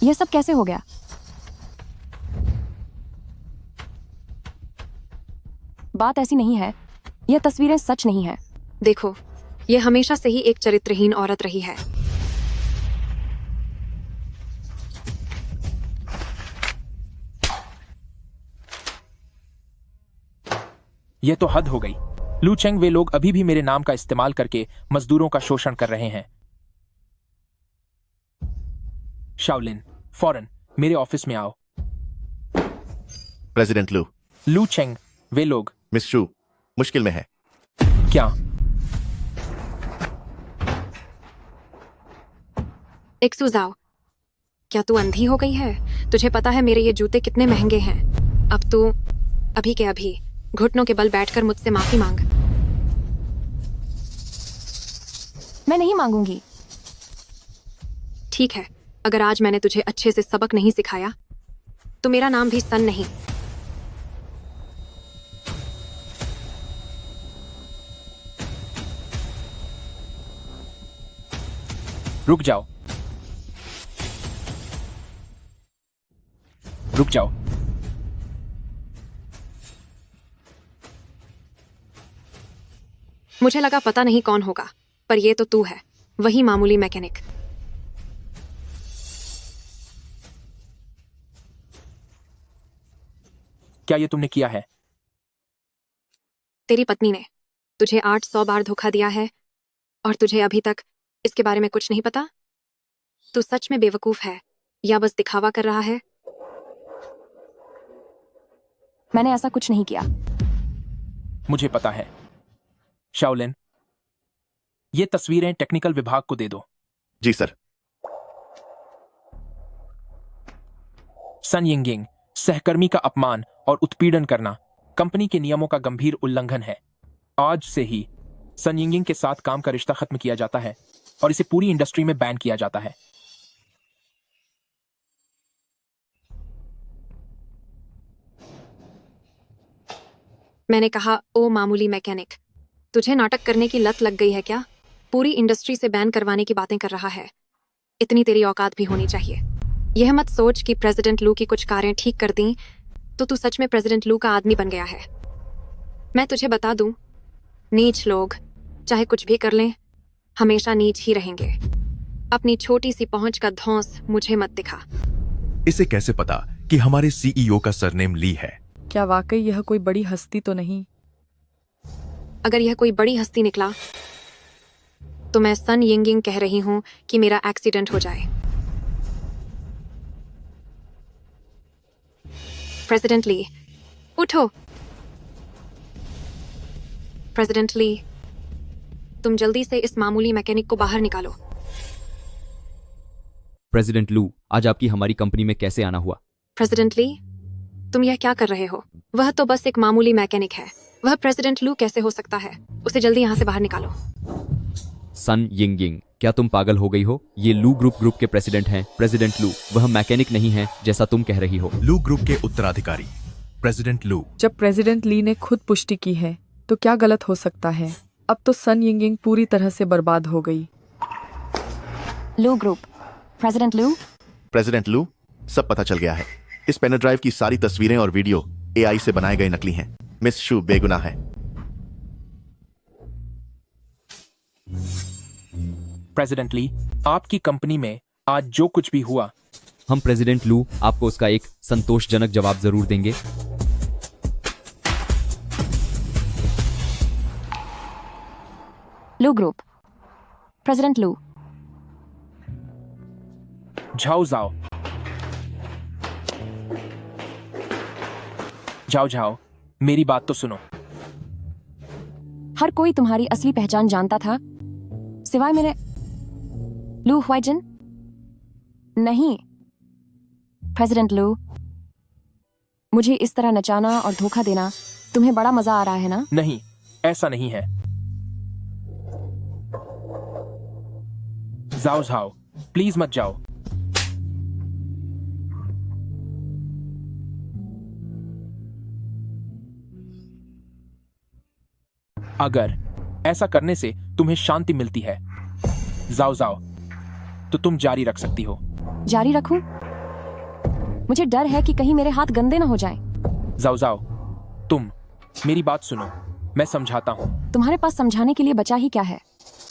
यह सब कैसे हो गया? बात ऐसी नहीं है। यह तस्वीरें सच नहीं है। देखो, यह हमेशा से ही एक चरित्रहीन औरत रही है। यह तो हद हो गई। लू चेंग, वे लोग अभी भी मेरे नाम का इस्तेमाल करके मजदूरों का शोषण कर रहे हैं। शाओलिन, फौरन मेरे ऑफिस में आओ। प्रेसिडेंट लू। लू चेंग, वे लोग। मिस शू मुश्किल में है। क्या? एक सुझाव, क्या तू अंधी हो गई है? तुझे पता है मेरे ये जूते कितने महंगे हैं। अब तू अभी के अभी घुटनों के बल बैठकर मुझसे माफी मांग। मैं नहीं मांगूंगी। ठीक है, अगर आज मैंने तुझे अच्छे से सबक नहीं सिखाया तो मेरा नाम भी सन नहीं। रुक जाओ, रुक जाओ। मुझे लगा पता नहीं कौन होगा, पर ये तो तू है, वही मामूली मैकेनिक। क्या ये तुमने किया है? तेरी पत्नी ने तुझे 800 बार धोखा दिया है और तुझे अभी तक इसके बारे में कुछ नहीं पता? तू सच में बेवकूफ है या बस दिखावा कर रहा है? मैंने ऐसा कुछ नहीं किया। मुझे पता है। शाओलिन, ये तस्वीरें टेक्निकल विभाग को दे दो। जी सर। सन यिंगिंग, सहकर्मी का अपमान और उत्पीड़न करना कंपनी के नियमों का गंभीर उल्लंघन है। आज से ही सन यिंगिंग के साथ काम का रिश्ता खत्म किया जाता है और इसे पूरी इंडस्ट्री में बैन किया जाता है। मैंने कहा, ओ मामूली मैकेनिक, तुझे नाटक करने की लत लग गई है क्या? पूरी इंडस्ट्री से बैन करवाने की बातें कर रहा है। इतनी तेरी औकात भी होनी चाहिए। यह मत सोच कि प्रेसिडेंट लू की कुछ कारें ठीक कर दी तो तू सच में प्रेसिडेंट लू का आदमी बन गया है। मैं तुझे बता दूं, नीच लोग चाहे कुछ भी कर लें, हमेशा नीच ही रहेंगे। अपनी छोटी सी पहुंच का धौंस मुझे मत दिखा। इसे कैसे पता कि हमारे सीईओ का सरनेम ली है? क्या वाकई यह कोई बड़ी हस्ती तो नहीं? अगर यह कोई बड़ी हस्ती निकला तो मैं सन यिंगिंग कह रही हूं कि मेरा एक्सीडेंट हो जाए। प्रेसिडेंट ली, उठो। प्रेसिडेंट ली, तुम जल्दी से इस मामूली मैकेनिक को बाहर निकालो। प्रेसिडेंट लू, आज आपकी हमारी कंपनी में कैसे आना हुआ? प्रेसिडेंट ली, तुम यह क्या कर रहे हो? वह तो बस एक मामूली मैकेनिक है। वह प्रेसिडेंट लू कैसे हो सकता है? उसे जल्दी यहाँ से बाहर निकालो। सन यिंग, क्या तुम पागल हो गई हो? ये लू ग्रुप के प्रेसिडेंट हैं। प्रेसिडेंट लू वह मैकेनिक नहीं है जैसा तुम कह रही हो। लू ग्रुप के उत्तराधिकारी प्रेसिडेंट लू। जब प्रेसिडेंट ली ने खुद पुष्टि की है तो क्या गलत हो सकता है? अब तो सन यिंगिंग पूरी तरह से बर्बाद हो गई। लू ग्रुप, प्रेसिडेंट लू। प्रेसिडेंट लू, सब पता चल गया है। इस पेन ड्राइव की सारी तस्वीरें और वीडियो एआई से बनाए गए नकली हैं। मिस शू बेगुनाह है। प्रेसिडेंट ली, आपकी कंपनी में आज जो कुछ भी हुआ, हम प्रेसिडेंट लू आपको उसका एक संतोषजनक जवाब जरूर देंगे। लू ग्रुप, प्रेसिडेंट लू। झाओ जाओ, जाओ जाओ, मेरी बात तो सुनो। हर कोई तुम्हारी असली पहचान जानता था सिवाय मेरे। लू ह्वाइजन? नहीं प्रेसिडेंट लू, मुझे इस तरह नचाना और धोखा देना तुम्हें बड़ा मजा आ रहा है ना? नहीं, ऐसा नहीं है। जाओ जाओ, प्लीज मत जाओ। अगर ऐसा करने से तुम्हें शांति मिलती है, जाओ जाओ, तो तुम जारी रख सकती हो। जारी रखूं? मुझे डर है कि कहीं मेरे हाथ गंदे ना हो जाएं। जाओ जाओ, तुम मेरी बात सुनो, मैं समझाता हूँ। तुम्हारे पास समझाने के लिए बचा ही क्या है?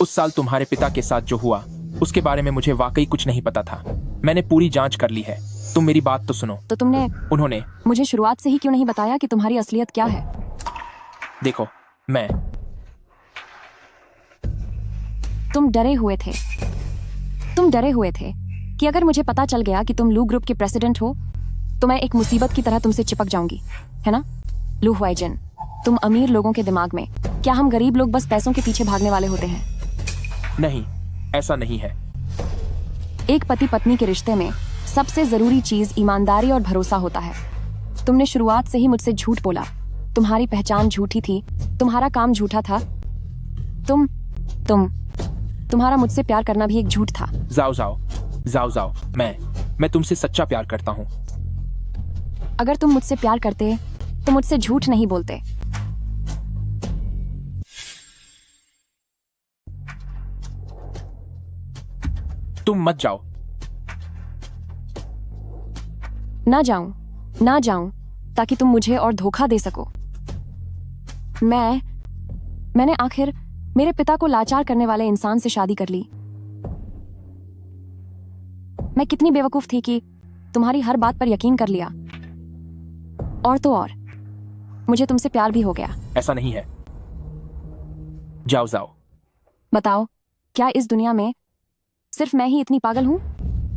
उस साल तुम्हारे पिता के साथ जो हुआ उसके बारे में मुझे वाकई कुछ नहीं पता था। मैंने पूरी जांच कर ली है। तुम मेरी बात तो सुनो। तो तुमने उन्होंने मुझे शुरुआत से ही क्यों नहीं बताया कि तुम्हारी असलियत क्या है? देखो, तुम डरे हुए थे। तुम डरे हुए थे कि अगर मुझे पता चल गया कि तुम लू ग्रुप के प्रेसिडेंट हो तो मैं एक मुसीबत की तरह तुमसे चिपक जाऊंगी, है ना? लू ह्वाइजन, तुम अमीर लोगों के दिमाग में, क्या हम गरीब लोग बस पैसों के पीछे भागने वाले होते हैं? नहीं, ऐसा नहीं है। एक पति पत्नी के रिश्ते में सबसे जरूरी चीज ईमानदारी और भरोसा होता है। तुमने शुरुआत से ही मुझसे झूठ बोला। तुम्हारी पहचान झूठी थी, तुम्हारा काम झूठा था। तुम्हारा मुझसे प्यार करना भी एक झूठ था। जाओ जाओ, जाओ जाओ, मैं तुमसे सच्चा प्यार करता हूँ। अगर तुम मुझसे प्यार करते तो मुझसे झूठ नहीं बोलते। तुम मत जाओ। ना जाऊं ताकि तुम मुझे और धोखा दे सको। मैंने आखिर मेरे पिता को लाचार करने वाले इंसान से शादी कर ली। मैं कितनी बेवकूफ थी कि तुम्हारी हर बात पर यकीन कर लिया। और तो और मुझे तुमसे प्यार भी हो गया। ऐसा नहीं है। जाओ जाओ। बताओ, क्या इस दुनिया में सिर्फ मैं ही इतनी पागल हूं?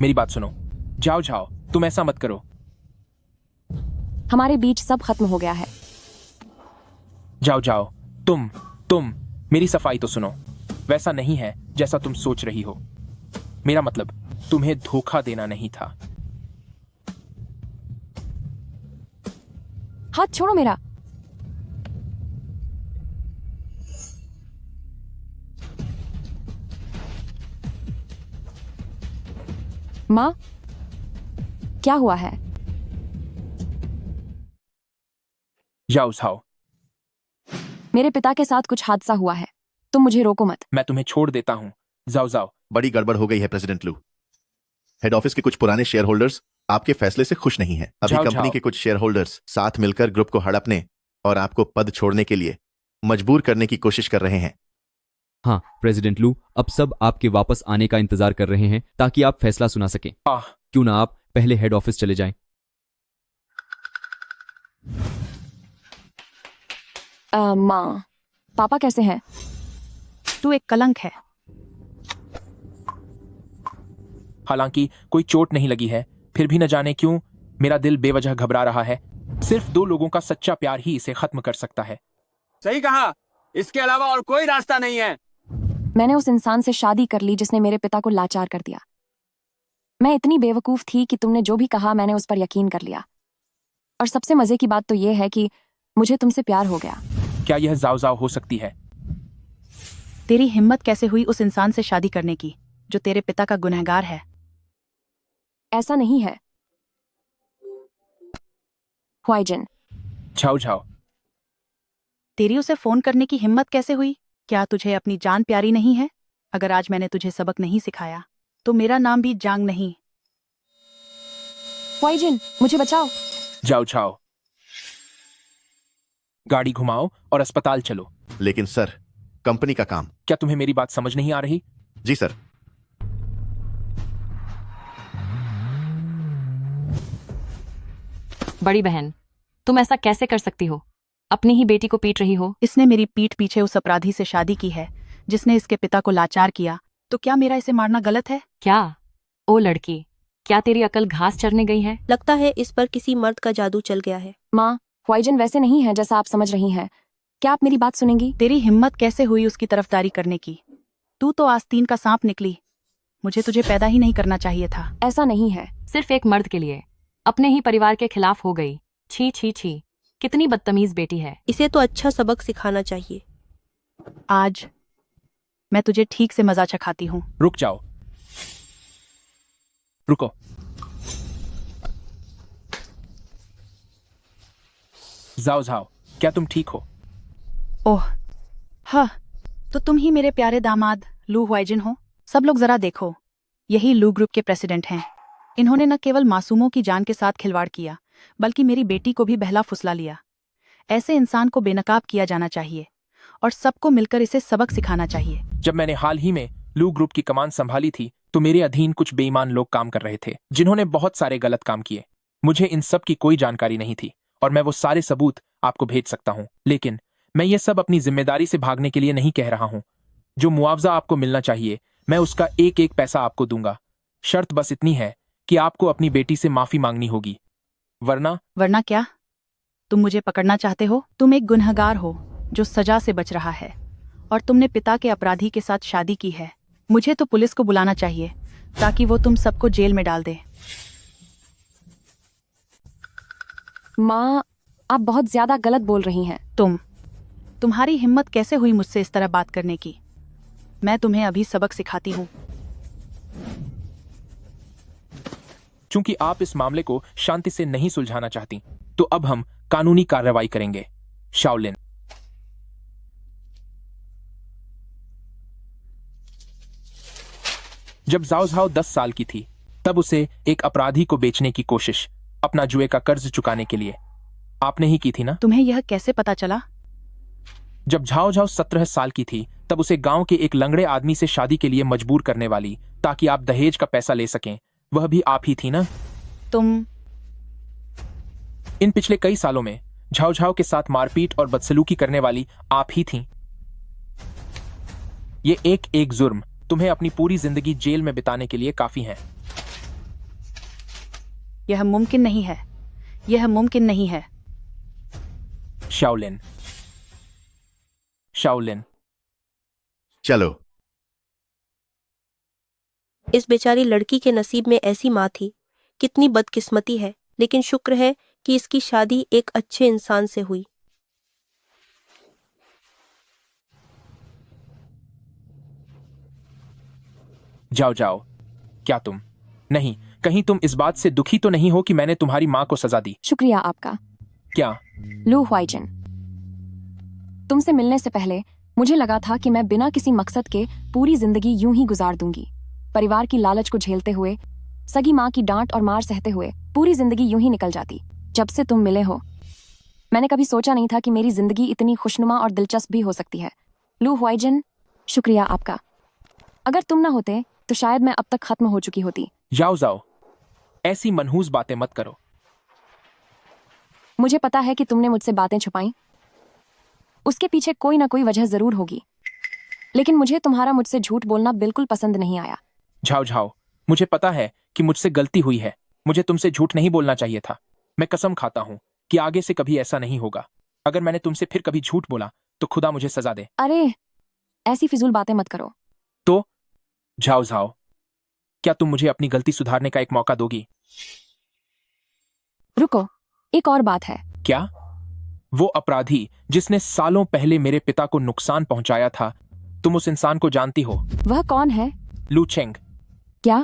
मेरी बात सुनो। जाओ जाओ, तुम ऐसा मत करो। हमारे बीच सब खत्म हो गया है। जाओ जाओ, तुम मेरी सफाई तो सुनो। वैसा नहीं है जैसा तुम सोच रही हो। मेरा मतलब तुम्हें धोखा देना नहीं था। हाथ छोड़ो मेरा। माँ, क्या हुआ है? जाओ जाओ। मेरे पिता के साथ कुछ हादसा हुआ है, तुम मुझे रोको मत। मैं तुम्हें छोड़ देता हूँ। जाओ जाओ। बड़ी गड़बड़ हो गई है प्रेसिडेंट लू। हेड ऑफिस के कुछ पुराने शेयर होल्डर्स आपके फैसले से खुश नहीं हैं। अभी जाओ, कंपनी जाओ। के कुछ शेयर होल्डर्स साथ मिलकर ग्रुप को हड़पने और आपको पद छोड़ने के लिए मजबूर करने की कोशिश कर रहे हैं। हाँ प्रेसिडेंट लू, अब सब आपके वापस आने का इंतजार कर रहे हैं ताकि आप फैसला सुना सकें। क्यों ना आप पहले हेड ऑफिस चले जाएं। माँ, पापा कैसे हैं? तू एक कलंक है। हालांकि कोई चोट नहीं लगी है, फिर भी न जाने क्यों मेरा दिल बेवजह घबरा रहा है। सिर्फ 2 लोगों का सच्चा प्यार ही इसे खत्म कर सकता है। सही कहा, इसके अलावा और कोई रास्ता नहीं है। मैंने उस इंसान से शादी कर ली जिसने मेरे पिता को लाचार कर दिया। मैं इतनी बेवकूफ थी कि तुमने जो भी कहा मैंने उस पर यकीन कर लिया। और सबसे मजे की बात तो यह है कि मुझे तुमसे प्यार हो गया। क्या यह जाओ जाओ हो सकती है? तेरी हिम्मत कैसे हुई उस इंसान से शादी करने की जो तेरे पिता का गुनहगार है? ऐसा नहीं है ह्वाइजन। झाओ झाओ, तेरी उसे फोन करने की हिम्मत कैसे हुई? क्या तुझे अपनी जान प्यारी नहीं है? अगर आज मैंने तुझे सबक नहीं सिखाया तो मेरा नाम भी जांग नहीं। ह्वाइजन, मुझे बचाओ। जाओ झाओ, गाड़ी घुमाओ और अस्पताल चलो। लेकिन सर, कंपनी का काम। क्या तुम्हें मेरी बात समझ नहीं आ रही? जी सर। बड़ी बहन, तुम ऐसा कैसे कर सकती हो? अपनी ही बेटी को पीट रही हो। इसने मेरी पीठ पीछे उस अपराधी से शादी की है जिसने इसके पिता को लाचार किया, तो क्या मेरा इसे मारना गलत है? क्या? ओ लड़की, क्या तेरी अकल घास चरने गई है? लगता है इस पर किसी मर्द का जादू चल गया है। माँ, ह्वाइजन वैसे नहीं है जैसा आप समझ रही हैं। क्या आप मेरी बात सुनेंगी? तेरी हिम्मत कैसे हुई उसकी तरफदारी करने की? तू तो आस्तीन का सांप निकली। मुझे तुझे पैदा ही नहीं करना चाहिए था। ऐसा नहीं है। सिर्फ एक मर्द के लिए अपने ही परिवार के खिलाफ हो गई। छी छी छी, कितनी बदतमीज बेटी है। इसे तो अच्छा सबक सिखाना चाहिए। आज मैं तुझे ठीक से मजा चखाती हूँ। रुक जाओ, रुको। जाओ जाओ, क्या तुम ठीक हो? ओह हाँ, तो तुम ही मेरे प्यारे दामाद लू ह्वाइजन हो। सब लोग जरा देखो, यही लू ग्रुप के प्रेसिडेंट हैं। इन्होंने न केवल मासूमों की जान के साथ खिलवाड़ किया बल्कि मेरी बेटी को भी बहला फुसला लिया। ऐसे इंसान को बेनकाब किया जाना चाहिए और सबको मिलकर इसे सबक सिखाना चाहिए। जब मैंने हाल ही में लू ग्रुप की कमान संभाली थी तो मेरे अधीन कुछ बेईमान लोग काम कर रहे थे जिन्होंने बहुत सारे गलत काम किए। मुझे इन सब की कोई जानकारी नहीं थी और मैं वो सारे सबूत आपको भेज सकता हूँ, लेकिन मैं ये सब अपनी जिम्मेदारी से भागने के लिए नहीं कह रहा हूँ। जो मुआवजा आपको मिलना चाहिए मैं उसका एक एक पैसा आपको दूंगा। शर्त बस इतनी है कि आपको अपनी बेटी से माफी मांगनी होगी, वरना क्या? तुम मुझे पकड़ना चाहते हो? तुम एक गुनहगार हो जो सजा से बच रहा है और तुमने पिता के अपराधी के साथ शादी की है। मुझे तो पुलिस को बुलाना चाहिए ताकि वो तुम सबको जेल में डाल दे। माँ, आप बहुत ज्यादा गलत बोल रही हैं। तुम्हारी हिम्मत कैसे हुई मुझसे इस तरह बात करने की? मैं तुम्हें अभी सबक सिखाती हूँ। चूंकि आप इस मामले को शांति से नहीं सुलझाना चाहती तो अब हम कानूनी कार्रवाई करेंगे। शाओलिन, जब जाओ झाओ 10 साल की थी तब उसे एक अपराधी को बेचने की कोशिश अपना जुए का कर्ज चुकाने के लिए आपने ही की थी ना? तुम्हें यह कैसे पता चला? जब झाओ झाओ 17 साल की थी तब उसे गांव के एक लंगड़े आदमी से शादी के लिए मजबूर करने वाली ताकि आप दहेज का पैसा ले सकें, वह भी आप ही थी ना? इन पिछले कई सालों में झाओ झाओ के साथ मारपीट और बदसलूकी करने वाली आप ही थीं। ये एक एक जुर्म तुम्हें अपनी पूरी जिंदगी जेल में बिताने के लिए काफी है। यह मुमकिन नहीं है, यह मुमकिन नहीं है। शाओलिन, शाओलिन, चलो। इस बेचारी लड़की के नसीब में ऐसी माँ थी। कितनी बदकिस्मती है, लेकिन शुक्र है कि इसकी शादी एक अच्छे इंसान से हुई। जाओ जाओ, क्या तुम नहीं, कहीं तुम इस बात से दुखी तो नहीं हो कि मैंने तुम्हारी माँ को सजा दी? शुक्रिया आपका। क्या? लू ह्वाइजन, तुमसे मिलने से पहले मुझे लगा था कि मैं बिना किसी मकसद के पूरी जिंदगी यूं ही गुजार दूंगी। परिवार की लालच को झेलते हुए, सगी माँ की डांट और मार सहते हुए पूरी जिंदगी यूं ही निकल जाती। जब से तुम मिले हो मैंने कभी सोचा नहीं था कि मेरी जिंदगी इतनी खुशनुमा और दिलचस्प भी हो सकती है। लू ह्वाइजन, शुक्रिया आपका। अगर तुम ना होते तो शायद मैं अब तक खत्म हो चुकी होती। जाओ जाओ, ऐसी मनहूस बातें मत करो। मुझे पता है कि तुमने मुझसे बातें छुपाई, उसके पीछे कोई ना कोई वजह जरूर होगी, लेकिन मुझे तुम्हारा मुझसे झूठ बोलना बिल्कुल पसंद नहीं आया। झाओ झाओ, मुझे पता है कि मुझसे गलती हुई है। मुझे तुमसे झूठ नहीं बोलना चाहिए था। मैं कसम खाता हूँ कि आगे से कभी ऐसा नहीं होगा। अगर मैंने तुमसे फिर कभी झूठ बोला तो खुदा मुझे सजा दे। अरे, ऐसी फिजूल बातें मत करो। तो झाओ झाओ, क्या तुम मुझे अपनी गलती सुधारने का एक मौका दोगी? रुको, एक और बात है। क्या? वो अपराधी जिसने सालों पहले मेरे पिता को नुकसान पहुंचाया था, तुम उस इंसान को जानती हो? वह कौन है? लू चेंग। क्या?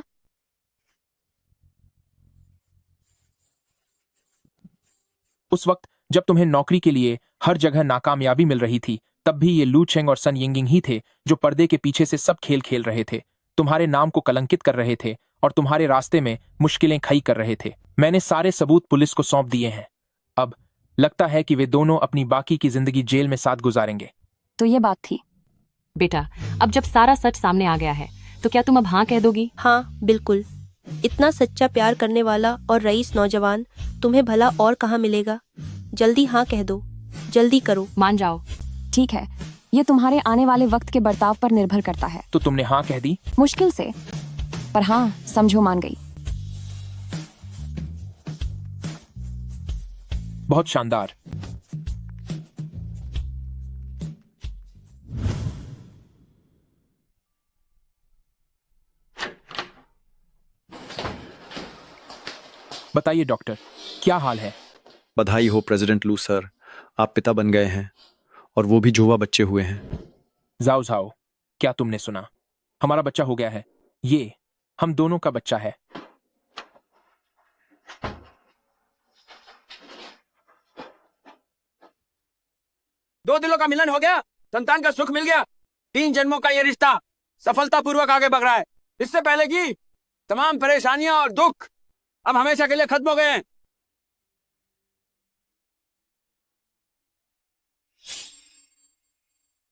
उस वक्त जब तुम्हें नौकरी के लिए हर जगह नाकामयाबी मिल रही थी, तब भी ये लू चेंग और सन यिंगिंग ही थे जो पर्दे के पीछे से सब खेल खेल रहे थे, तुम्हारे नाम को कलंकित कर रहे थे और तुम्हारे रास्ते में मुश्किलें खड़ी कर रहे थे। मैंने सारे सबूत पुलिस को सौंप दिए हैं। अब लगता है कि वे दोनों अपनी बाकी की जिंदगी जेल में साथ गुजारेंगे। तो ये बात थी। बेटा, अब जब सारा सच सामने आ गया है तो क्या तुम अब हाँ कह दोगी? हाँ बिल्कुल। इतना सच्चा प्यार करने वाला और रईस नौजवान तुम्हें भला और कहाँ मिलेगा। जल्दी हाँ कह दो, जल्दी करो। मान जाओ। ठीक है, ये तुम्हारे आने वाले वक्त के बर्ताव पर निर्भर करता है। तो तुमने हाँ कह दी? मुश्किल से, पर हाँ समझो मान गई। बहुत शानदार। बताइए डॉक्टर, क्या हाल है? बधाई हो प्रेसिडेंट लू सर, आप पिता बन गए हैं और वो भी जुड़वा बच्चे हुए हैं। जाओ जाओ, क्या तुमने सुना? हमारा बच्चा हो गया है। ये हम दोनों का बच्चा है। दो दिलों का मिलन हो गया, संतान का सुख मिल गया। 3 जन्मों का ये रिश्ता सफलतापूर्वक आगे बढ़ रहा है। इससे पहले की तमाम परेशानियां और दुख अब हमेशा के लिए खत्म हो गए हैं।